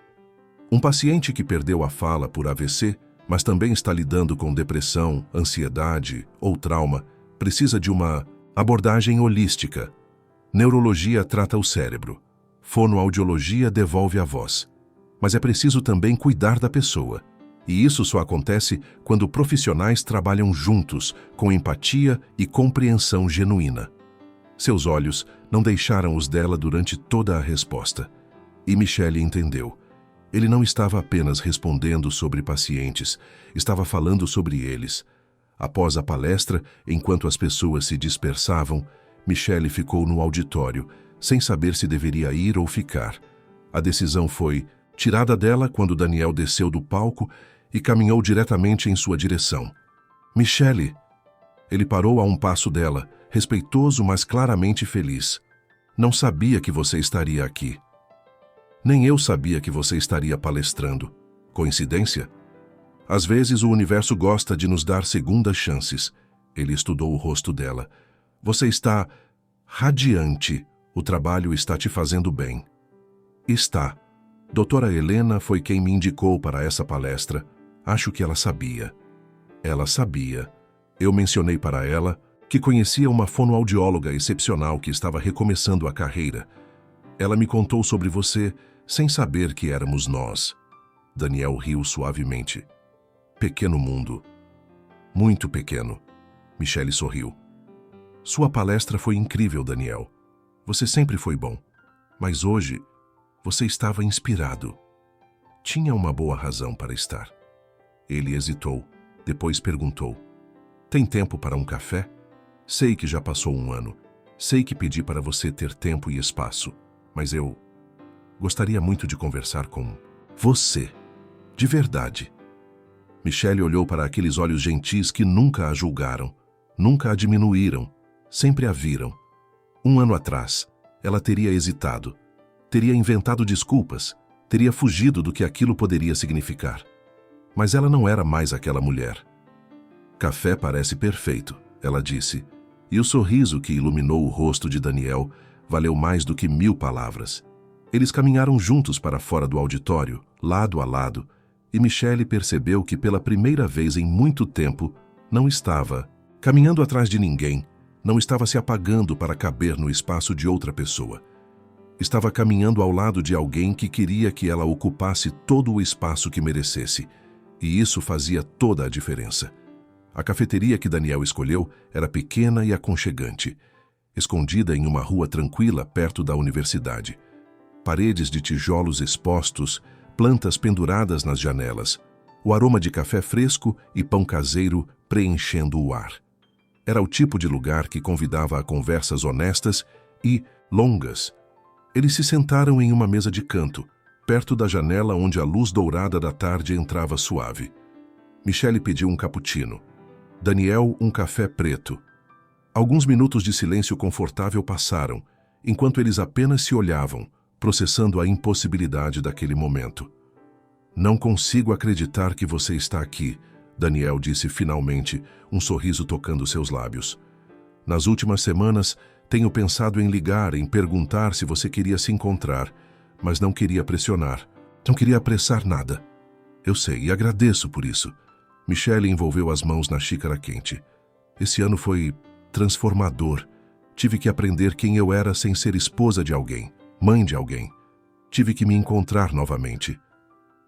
Um paciente que perdeu a fala por AVC, mas também está lidando com depressão, ansiedade ou trauma, precisa de uma abordagem holística. Neurologia trata o cérebro. Fonoaudiologia devolve a voz. Mas é preciso também cuidar da pessoa. E isso só acontece quando profissionais trabalham juntos, com empatia e compreensão genuína. Seus olhos não deixaram os dela durante toda a resposta. E Michele entendeu. Ele não estava apenas respondendo sobre pacientes, estava falando sobre eles. Após a palestra, enquanto as pessoas se dispersavam, Michele ficou no auditório, sem saber se deveria ir ou ficar. A decisão foi tirada dela quando Daniel desceu do palco e caminhou diretamente em sua direção. Michele! Ele parou a um passo dela, respeitoso, mas claramente feliz. Não sabia que você estaria aqui. Nem eu sabia que você estaria palestrando. Coincidência? Às vezes o universo gosta de nos dar segundas chances. Ele estudou o rosto dela. Você está radiante. O trabalho está te fazendo bem. Está. Doutora Helena foi quem me indicou para essa palestra. Acho que ela sabia. Ela sabia. Eu mencionei para ela que conhecia uma fonoaudióloga excepcional que estava recomeçando a carreira. Ela me contou sobre você sem saber que éramos nós. Daniel riu suavemente. Pequeno mundo. Muito pequeno. Michele sorriu. Sua palestra foi incrível, Daniel. Você sempre foi bom. Mas hoje, você estava inspirado. Tinha uma boa razão para estar. Ele hesitou, depois perguntou. Tem tempo para um café? Sei que já passou um ano. Sei que pedi para você ter tempo e espaço. Mas eu gostaria muito de conversar com você. De verdade. Michele olhou para aqueles olhos gentis que nunca a julgaram, nunca a diminuíram, sempre a viram. Um ano atrás, ela teria hesitado, teria inventado desculpas, teria fugido do que aquilo poderia significar. Mas ela não era mais aquela mulher. Café parece perfeito, ela disse, e o sorriso que iluminou o rosto de Daniel valeu mais do que 1000 palavras. Eles caminharam juntos para fora do auditório, lado a lado, e Michele percebeu que pela primeira vez em muito tempo não estava caminhando atrás de ninguém, não estava se apagando para caber no espaço de outra pessoa. Estava caminhando ao lado de alguém que queria que ela ocupasse todo o espaço que merecesse, e isso fazia toda a diferença. A cafeteria que Daniel escolheu era pequena e aconchegante, escondida em uma rua tranquila perto da universidade. Paredes de tijolos expostos, plantas penduradas nas janelas, o aroma de café fresco e pão caseiro preenchendo o ar. Era o tipo de lugar que convidava a conversas honestas e longas. Eles se sentaram em uma mesa de canto, perto da janela onde a luz dourada da tarde entrava suave. Michele pediu um cappuccino. Daniel, um café preto. Alguns minutos de silêncio confortável passaram, enquanto eles apenas se olhavam, processando a impossibilidade daquele momento. Não consigo acreditar que você está aqui, Daniel disse finalmente, um sorriso tocando seus lábios. Nas últimas semanas, tenho pensado em ligar, em perguntar se você queria se encontrar, mas não queria pressionar, não queria apressar nada. Eu sei e agradeço por isso. Michele envolveu as mãos na xícara quente. Esse ano foi transformador. Tive que aprender quem eu era sem ser esposa de alguém, mãe de alguém. Tive que me encontrar novamente.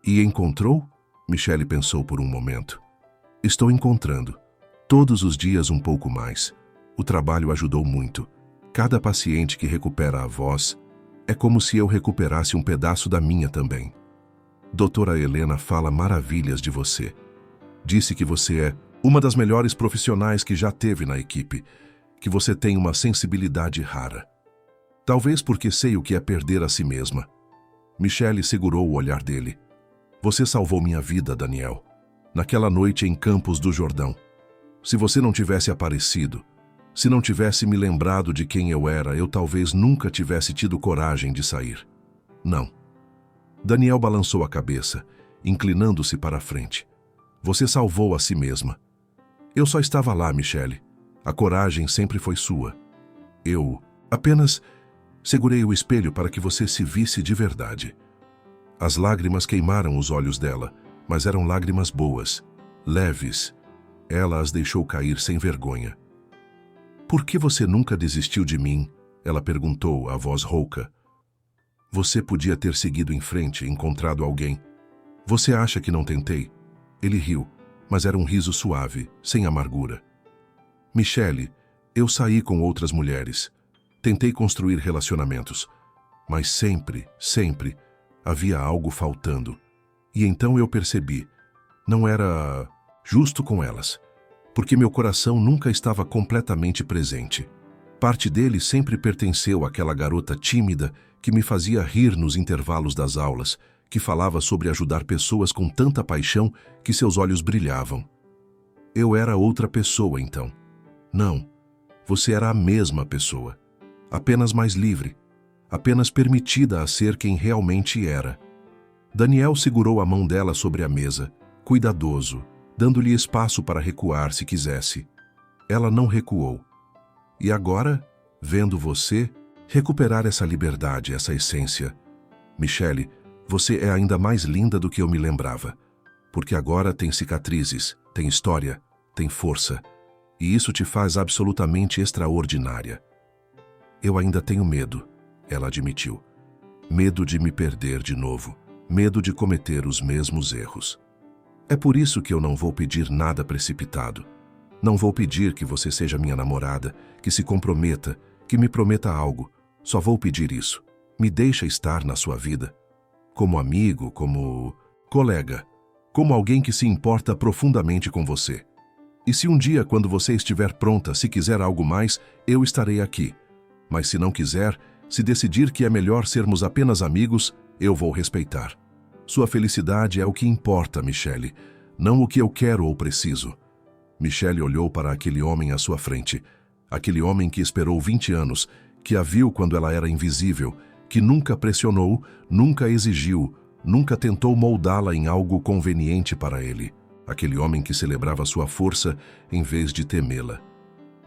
E encontrou? Michele pensou por um momento. Estou encontrando. Todos os dias um pouco mais. O trabalho ajudou muito. Cada paciente que recupera a voz é como se eu recuperasse um pedaço da minha também. Doutora Helena fala maravilhas de você. Disse que você é uma das melhores profissionais que já teve na equipe, que você tem uma sensibilidade rara. Talvez porque sei o que é perder a si mesma. Michele segurou o olhar dele. Você salvou minha vida, Daniel. Naquela noite em Campos do Jordão. Se você não tivesse aparecido, se não tivesse me lembrado de quem eu era, eu talvez nunca tivesse tido coragem de sair. Não. Daniel balançou a cabeça, inclinando-se para a frente. Você salvou a si mesma. Eu só estava lá, Michele. A coragem sempre foi sua. Eu apenas segurei o espelho para que você se visse de verdade. As lágrimas queimaram os olhos dela, mas eram lágrimas boas, leves. Ela as deixou cair sem vergonha. Por que você nunca desistiu de mim? Ela perguntou, a voz rouca. Você podia ter seguido em frente, encontrado alguém. Você acha que não tentei? Ele riu, mas era um riso suave, sem amargura. Michele, eu saí com outras mulheres. Tentei construir relacionamentos. Mas sempre, havia algo faltando. E então eu percebi, não era justo com elas, porque meu coração nunca estava completamente presente. Parte dele sempre pertenceu àquela garota tímida que me fazia rir nos intervalos das aulas, que falava sobre ajudar pessoas com tanta paixão que seus olhos brilhavam. Eu era outra pessoa então. Não, você era a mesma pessoa, apenas mais livre, apenas permitida a ser quem realmente era. Daniel segurou a mão dela sobre a mesa, cuidadoso, dando-lhe espaço para recuar se quisesse. Ela não recuou. E agora, vendo você, recuperar essa liberdade, essa essência. Michele, você é ainda mais linda do que eu me lembrava, porque agora tem cicatrizes, tem história, tem força, e isso te faz absolutamente extraordinária. Eu ainda tenho medo, ela admitiu. Medo de me perder de novo, medo de cometer os mesmos erros. É por isso que eu não vou pedir nada precipitado. Não vou pedir que você seja minha namorada, que se comprometa, que me prometa algo. Só vou pedir isso. Me deixa estar na sua vida. Como amigo, como colega, como alguém que se importa profundamente com você. E se um dia, quando você estiver pronta, se quiser algo mais, eu estarei aqui. Mas se não quiser, se decidir que é melhor sermos apenas amigos, eu vou respeitar. Sua felicidade é o que importa, Michele, não o que eu quero ou preciso. Michele olhou para aquele homem à sua frente, aquele homem que esperou 20 anos, que a viu quando ela era invisível, que nunca pressionou, nunca exigiu, nunca tentou moldá-la em algo conveniente para ele. Aquele homem que celebrava sua força em vez de temê-la.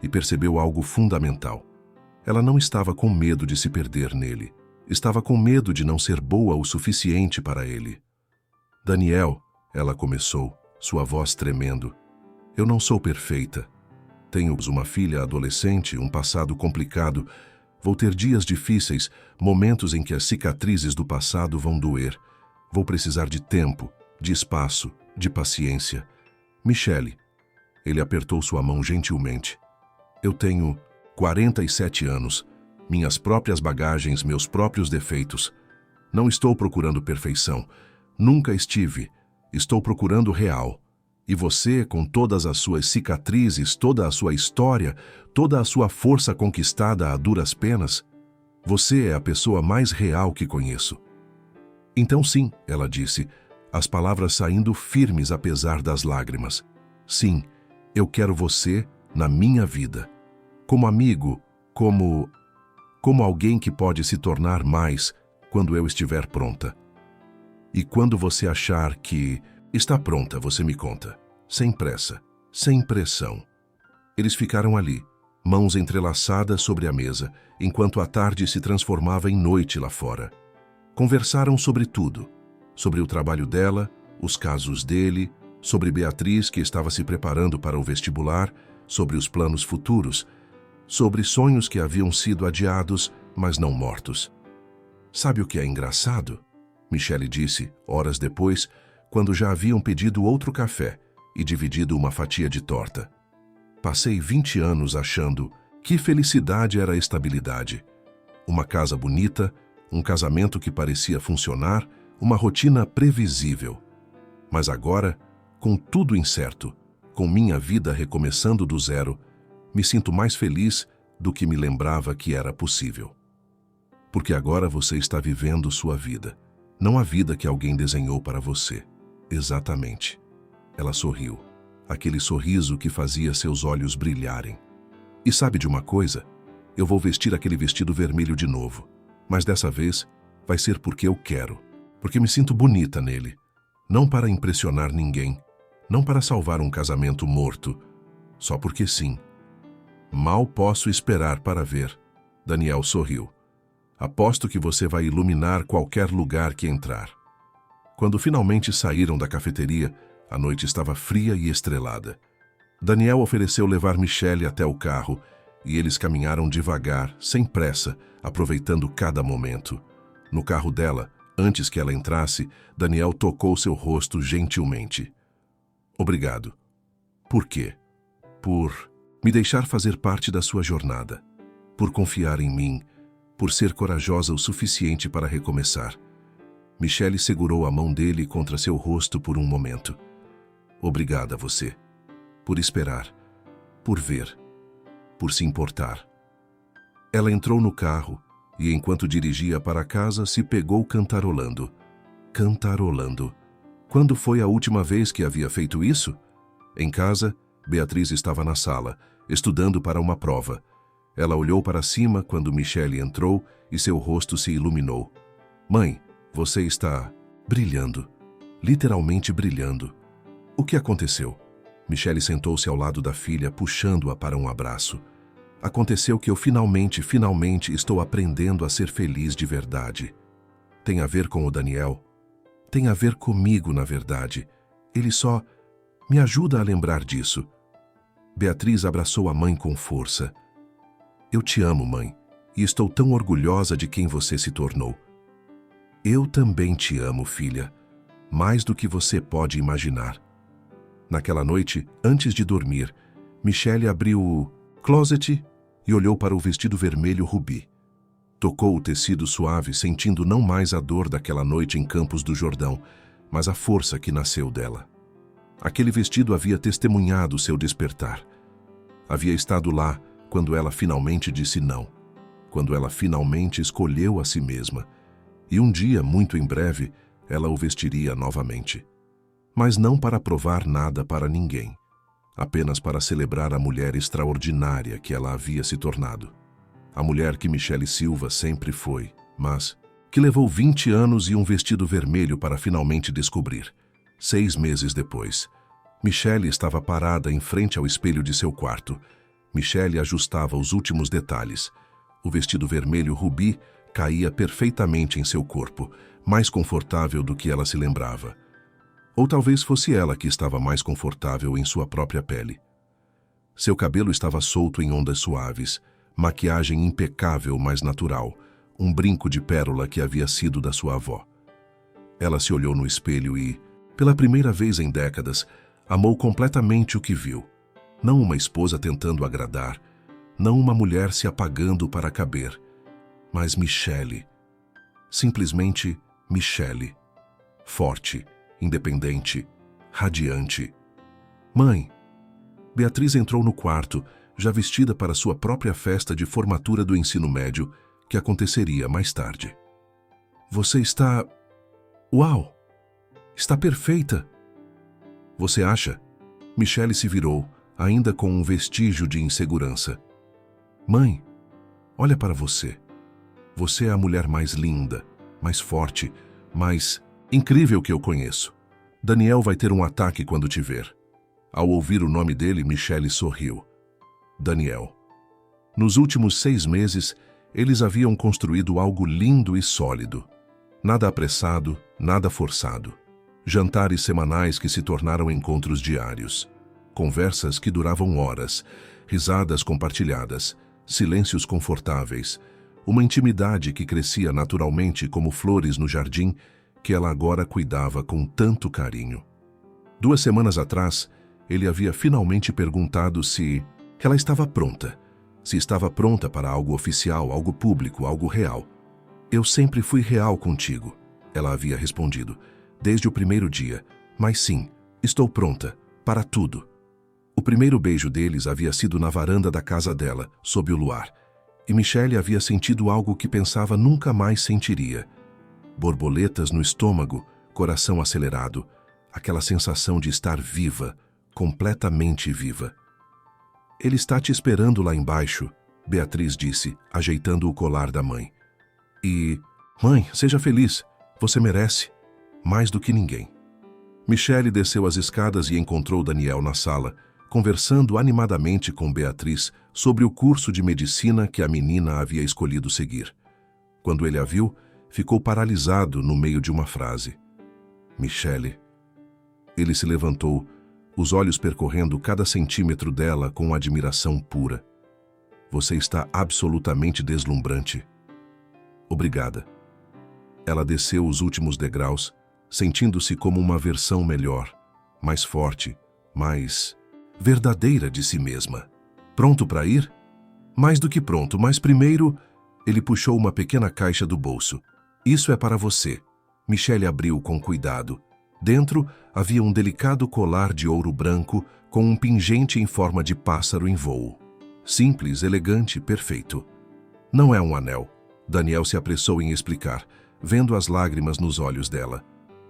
E percebeu algo fundamental. Ela não estava com medo de se perder nele. Estava com medo de não ser boa o suficiente para ele. Daniel, ela começou, sua voz tremendo. Eu não sou perfeita. Tenho uma filha adolescente, um passado complicado. Vou ter dias difíceis, momentos em que as cicatrizes do passado vão doer. Vou precisar de tempo, de espaço, de paciência. Michele, ele apertou sua mão gentilmente. Eu tenho 47 anos, minhas próprias bagagens, meus próprios defeitos. Não estou procurando perfeição. Nunca estive. Estou procurando real. E você, com todas as suas cicatrizes, toda a sua história, toda a sua força conquistada a duras penas, você é a pessoa mais real que conheço. Então sim, ela disse, as palavras saindo firmes apesar das lágrimas. Sim, eu quero você na minha vida. Como amigo, como alguém que pode se tornar mais quando eu estiver pronta. E quando você achar que está pronta, você me conta. Sem pressa, sem pressão. Eles ficaram ali, mãos entrelaçadas sobre a mesa, enquanto a tarde se transformava em noite lá fora. Conversaram sobre tudo. Sobre o trabalho dela, os casos dele, sobre Beatriz, que estava se preparando para o vestibular, sobre os planos futuros, sobre sonhos que haviam sido adiados, mas não mortos. Sabe o que é engraçado? Michele disse, horas depois, quando já haviam pedido outro café e dividido uma fatia de torta. Passei 20 anos achando que felicidade era estabilidade. Uma casa bonita, um casamento que parecia funcionar, uma rotina previsível. Mas agora, com tudo incerto, com minha vida recomeçando do zero, me sinto mais feliz do que me lembrava que era possível. Porque agora você está vivendo sua vida, não a vida que alguém desenhou para você. Exatamente. Ela sorriu, aquele sorriso que fazia seus olhos brilharem. E sabe de uma coisa? Eu vou vestir aquele vestido vermelho de novo, mas dessa vez vai ser porque eu quero, porque me sinto bonita nele. Não para impressionar ninguém, não para salvar um casamento morto, só porque sim. Mal posso esperar para ver. Daniel sorriu. Aposto que você vai iluminar qualquer lugar que entrar. Quando finalmente saíram da cafeteria, a noite estava fria e estrelada. Daniel ofereceu levar Michele até o carro e eles caminharam devagar, sem pressa, aproveitando cada momento. No carro dela, antes que ela entrasse, Daniel tocou seu rosto gentilmente. Obrigado. Por quê? Por me deixar fazer parte da sua jornada, por confiar em mim, por ser corajosa o suficiente para recomeçar. Michelle segurou a mão dele contra seu rosto por um momento. Obrigada a você, por esperar, por ver, por se importar. Ela entrou no carro e, enquanto dirigia para casa, se pegou cantarolando. Cantarolando. Quando foi a última vez que havia feito isso? Em casa, Beatriz estava na sala, estudando para uma prova. Ela olhou para cima quando Michelle entrou e seu rosto se iluminou. Mãe, você está brilhando, literalmente brilhando. O que aconteceu? Michelle sentou-se ao lado da filha, puxando-a para um abraço. Aconteceu que eu finalmente estou aprendendo a ser feliz de verdade. Tem a ver com o Daniel? Tem a ver comigo, na verdade. Ele só me ajuda a lembrar disso. Beatriz abraçou a mãe com força. Eu te amo, mãe, e estou tão orgulhosa de quem você se tornou. Eu também te amo, filha, mais do que você pode imaginar. Naquela noite, antes de dormir, Michelle abriu o closet e olhou para o vestido vermelho rubi. Tocou o tecido suave, sentindo não mais a dor daquela noite em Campos do Jordão, mas a força que nasceu dela. Aquele vestido havia testemunhado seu despertar. Havia estado lá quando ela finalmente disse não, quando ela finalmente escolheu a si mesma. E um dia, muito em breve, ela o vestiria novamente. Mas não para provar nada para ninguém, apenas para celebrar a mulher extraordinária que ela havia se tornado. A mulher que Michelle Silva sempre foi, mas que levou 20 anos e um vestido vermelho para finalmente descobrir. 6 meses depois, Michelle estava parada em frente ao espelho de seu quarto. Michelle ajustava os últimos detalhes. O vestido vermelho rubi caía perfeitamente em seu corpo, mais confortável do que ela se lembrava. Ou talvez fosse ela que estava mais confortável em sua própria pele. Seu cabelo estava solto em ondas suaves, maquiagem impecável, mas natural, um brinco de pérola que havia sido da sua avó. Ela se olhou no espelho e, pela primeira vez em décadas, amou completamente o que viu. Não uma esposa tentando agradar, não uma mulher se apagando para caber, mas Michelle. Simplesmente Michelle. Forte, independente, radiante. Mãe! Beatriz entrou no quarto, já vestida para sua própria festa de formatura do ensino médio, que aconteceria mais tarde. Você está... Uau! Está perfeita! Você acha? Michelle se virou, ainda com um vestígio de insegurança. Mãe, olha para você. Você é a mulher mais linda, mais forte, mais incrível que eu conheço. Daniel vai ter um ataque quando te ver. Ao ouvir o nome dele, Michelle sorriu. Daniel. Nos últimos 6 meses, eles haviam construído algo lindo e sólido. Nada apressado, nada forçado. Jantares semanais que se tornaram encontros diários. Conversas que duravam horas, risadas compartilhadas, silêncios confortáveis, uma intimidade que crescia naturalmente como flores no jardim que ela agora cuidava com tanto carinho. 2 semanas atrás, ele havia finalmente perguntado se ela estava pronta, se estava pronta para algo oficial, algo público, algo real. Eu sempre fui real contigo, ela havia respondido, desde o primeiro dia, mas sim, estou pronta, para tudo. O primeiro beijo deles havia sido na varanda da casa dela, sob o luar, e Michelle havia sentido algo que pensava nunca mais sentiria. Borboletas no estômago, coração acelerado, aquela sensação de estar viva, completamente viva. Ele está te esperando lá embaixo, Beatriz disse, ajeitando o colar da mãe. E, mãe, seja feliz, você merece, mais do que ninguém. Michelle desceu as escadas e encontrou Daniel na sala, conversando animadamente com Beatriz sobre o curso de medicina que a menina havia escolhido seguir. Quando ele a viu, ficou paralisado no meio de uma frase. Michelle. Ele se levantou, os olhos percorrendo cada centímetro dela com admiração pura. Você está absolutamente deslumbrante. Obrigada. Ela desceu os últimos degraus, sentindo-se como uma versão melhor, mais forte, mais verdadeira de si mesma. Pronto para ir? Mais do que pronto, mas primeiro, ele puxou uma pequena caixa do bolso. Isso é para você. Michelle abriu com cuidado. Dentro havia um delicado colar de ouro branco com um pingente em forma de pássaro em voo. Simples, elegante, perfeito. Não é um anel. Daniel se apressou em explicar, vendo as lágrimas nos olhos dela.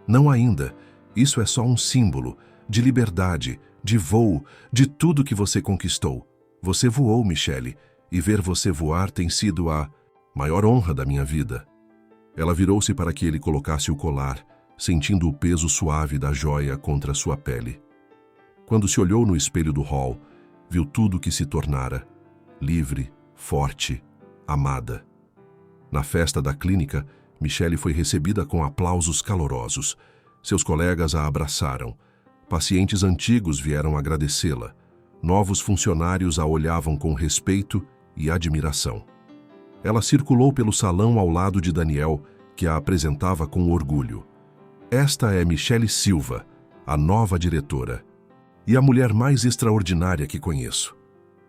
Não ainda. Isso é só um símbolo de liberdade, de voo, de tudo que você conquistou. Você voou, Michelle, e ver você voar tem sido a maior honra da minha vida. Ela virou-se para que ele colocasse o colar, sentindo o peso suave da joia contra sua pele. Quando se olhou no espelho do hall, viu tudo que se tornara: livre, forte, amada. Na festa da clínica, Michelle foi recebida com aplausos calorosos. Seus colegas a abraçaram. Pacientes antigos vieram agradecê-la. Novos funcionários a olhavam com respeito e admiração. Ela circulou pelo salão ao lado de Daniel, que a apresentava com orgulho. Esta é Michelle Silva, a nova diretora, e a mulher mais extraordinária que conheço.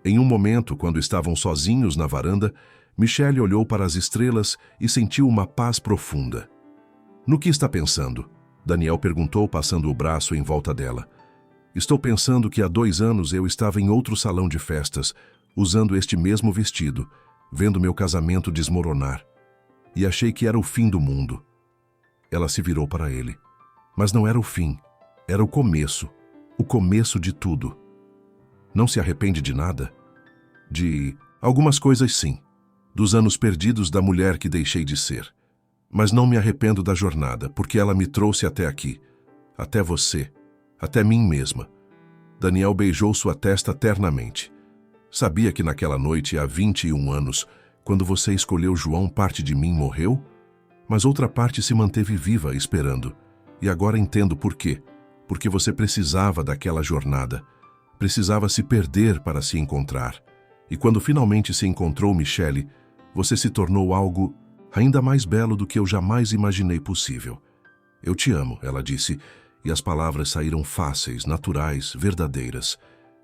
Em um momento, quando estavam sozinhos na varanda, Michelle olhou para as estrelas e sentiu uma paz profunda. No que está pensando? Daniel perguntou, passando o braço em volta dela. Estou pensando que há 2 anos eu estava em outro salão de festas, usando este mesmo vestido, vendo meu casamento desmoronar. E achei que era o fim do mundo. Ela se virou para ele. Mas não era o fim, era o começo de tudo. Não se arrepende de nada? De algumas coisas, sim. Dos anos perdidos da mulher que deixei de ser. Mas não me arrependo da jornada, porque ela me trouxe até aqui, até você, até mim mesma. Daniel beijou sua testa ternamente. Sabia que naquela noite, há 21 anos, quando você escolheu João, parte de mim morreu? Mas outra parte se manteve viva, esperando. E agora entendo por quê. Porque você precisava daquela jornada. Precisava se perder para se encontrar. E quando finalmente se encontrou, Michelle, você se tornou algo ainda mais belo do que eu jamais imaginei possível. Eu te amo, ela disse, e as palavras saíram fáceis, naturais, verdadeiras.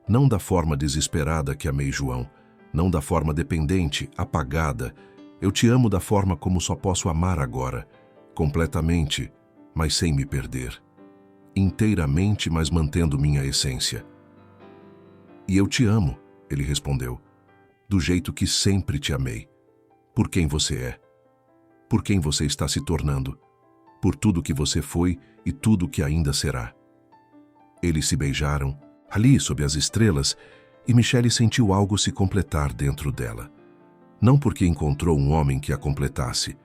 Não da forma desesperada que amei João, não da forma dependente, apagada. Eu te amo da forma como só posso amar agora, completamente, mas sem me perder. Inteiramente, mas mantendo minha essência. E eu te amo, ele respondeu, do jeito que sempre te amei. Por quem você é. Por quem você está se tornando. Por tudo que você foi e tudo que ainda será. Eles se beijaram, ali sob as estrelas, e Michelle sentiu algo se completar dentro dela. Não porque encontrou um homem que a completasse,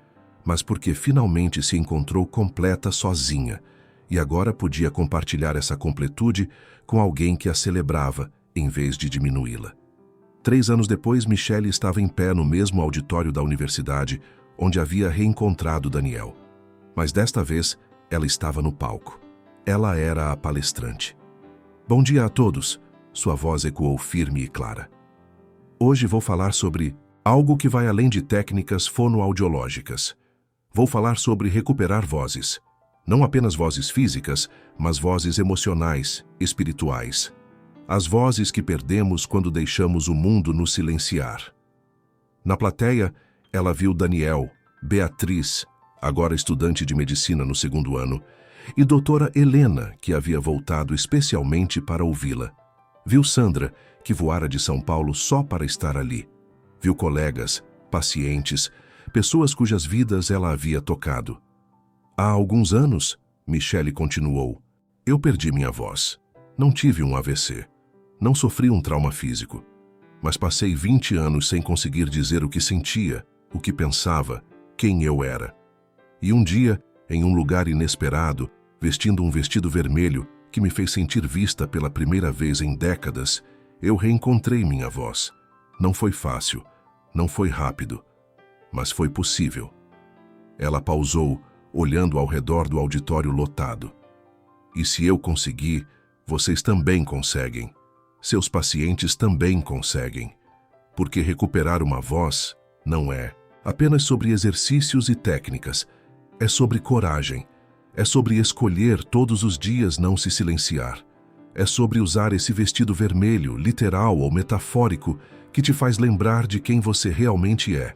mas porque finalmente se encontrou completa sozinha, e agora podia compartilhar essa completude com alguém que a celebrava, em vez de diminuí-la. 3 anos depois, Michelle estava em pé no mesmo auditório da universidade, onde havia reencontrado Daniel. Mas desta vez, ela estava no palco. Ela era a palestrante. Bom dia a todos, sua voz ecoou firme e clara. Hoje vou falar sobre algo que vai além de técnicas fonoaudiológicas. Vou falar sobre recuperar vozes. Não apenas vozes físicas, mas vozes emocionais, espirituais. As vozes que perdemos quando deixamos o mundo nos silenciar. Na plateia, ela viu Daniel, Beatriz, agora estudante de medicina no 2º ano, e doutora Helena, que havia voltado especialmente para ouvi-la. Viu Sandra, que voara de São Paulo só para estar ali. Viu colegas, pacientes, pessoas cujas vidas ela havia tocado. Há alguns anos, Michelle continuou, eu perdi minha voz. Não tive um AVC. Não sofri um trauma físico. Mas passei 20 anos sem conseguir dizer o que sentia, o que pensava, quem eu era. E um dia, em um lugar inesperado, vestindo um vestido vermelho que me fez sentir vista pela primeira vez em décadas, eu reencontrei minha voz. Não foi fácil, não foi rápido, mas foi possível. Ela pausou, olhando ao redor do auditório lotado. E se eu conseguir, vocês também conseguem. Seus pacientes também conseguem. Porque recuperar uma voz não é apenas sobre exercícios e técnicas, é sobre coragem, é sobre escolher todos os dias não se silenciar, É sobre usar esse vestido vermelho, literal ou metafórico, que te faz lembrar de quem você realmente é.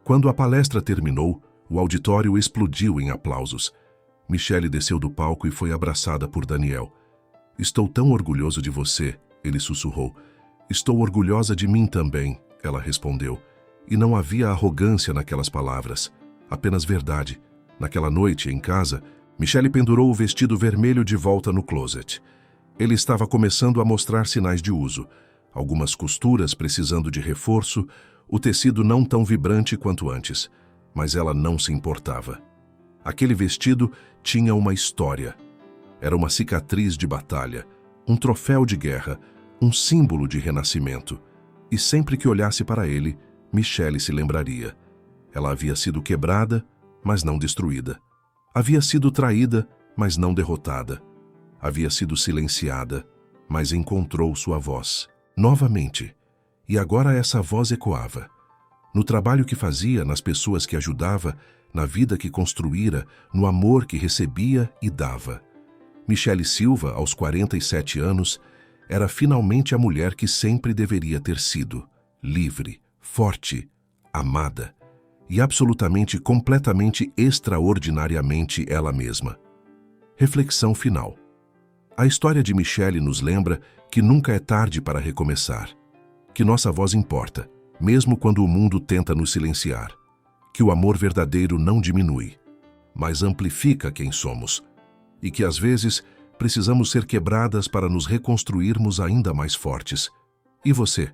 Quando a palestra terminou, o auditório explodiu em aplausos. Michelle desceu do palco e foi abraçada por Daniel. "Estou tão orgulhoso de você", ele sussurrou. "Estou orgulhosa de mim também", ela respondeu. E não havia arrogância naquelas palavras, apenas verdade. Naquela noite, em casa, Michelle pendurou o vestido vermelho de volta no closet. Ele estava começando a mostrar sinais de uso. Algumas costuras precisando de reforço, o tecido não tão vibrante quanto antes. Mas ela não se importava. Aquele vestido tinha uma história. Era uma cicatriz de batalha, um troféu de guerra, um símbolo de renascimento. E sempre que olhasse para ele, Michelle se lembraria. Ela havia sido quebrada, mas não destruída. Havia sido traída, mas não derrotada. Havia sido silenciada, mas encontrou sua voz, novamente. E agora essa voz ecoava. No trabalho que fazia, nas pessoas que ajudava, na vida que construíra, no amor que recebia e dava. Michelle Silva, aos 47 anos, era finalmente a mulher que sempre deveria ter sido. Livre, forte, amada. E absolutamente, completamente, extraordinariamente ela mesma. Reflexão final. A história de Michelle nos lembra que nunca é tarde para recomeçar. Que nossa voz importa, mesmo quando o mundo tenta nos silenciar. Que o amor verdadeiro não diminui, mas amplifica quem somos. E que às vezes precisamos ser quebradas para nos reconstruirmos ainda mais fortes. E você?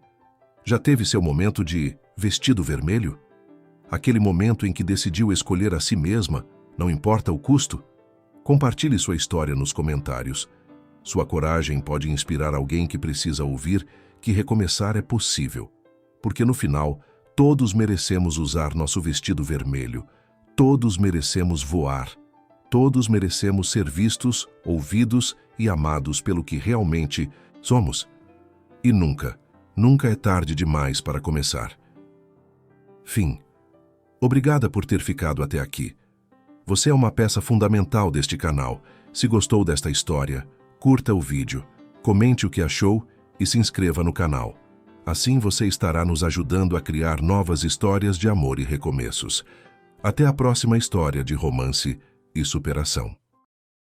Já teve seu momento de vestido vermelho? Aquele momento em que decidiu escolher a si mesma, não importa o custo? Compartilhe sua história nos comentários. Sua coragem pode inspirar alguém que precisa ouvir que recomeçar é possível. Porque no final, todos merecemos usar nosso vestido vermelho. Todos merecemos voar. Todos merecemos ser vistos, ouvidos e amados pelo que realmente somos. E nunca, nunca é tarde demais para começar. Fim. Obrigada por ter ficado até aqui. Você é uma peça fundamental deste canal. Se gostou desta história, curta o vídeo, comente o que achou e se inscreva no canal. Assim você estará nos ajudando a criar novas histórias de amor e recomeços. Até a próxima história de romance e superação.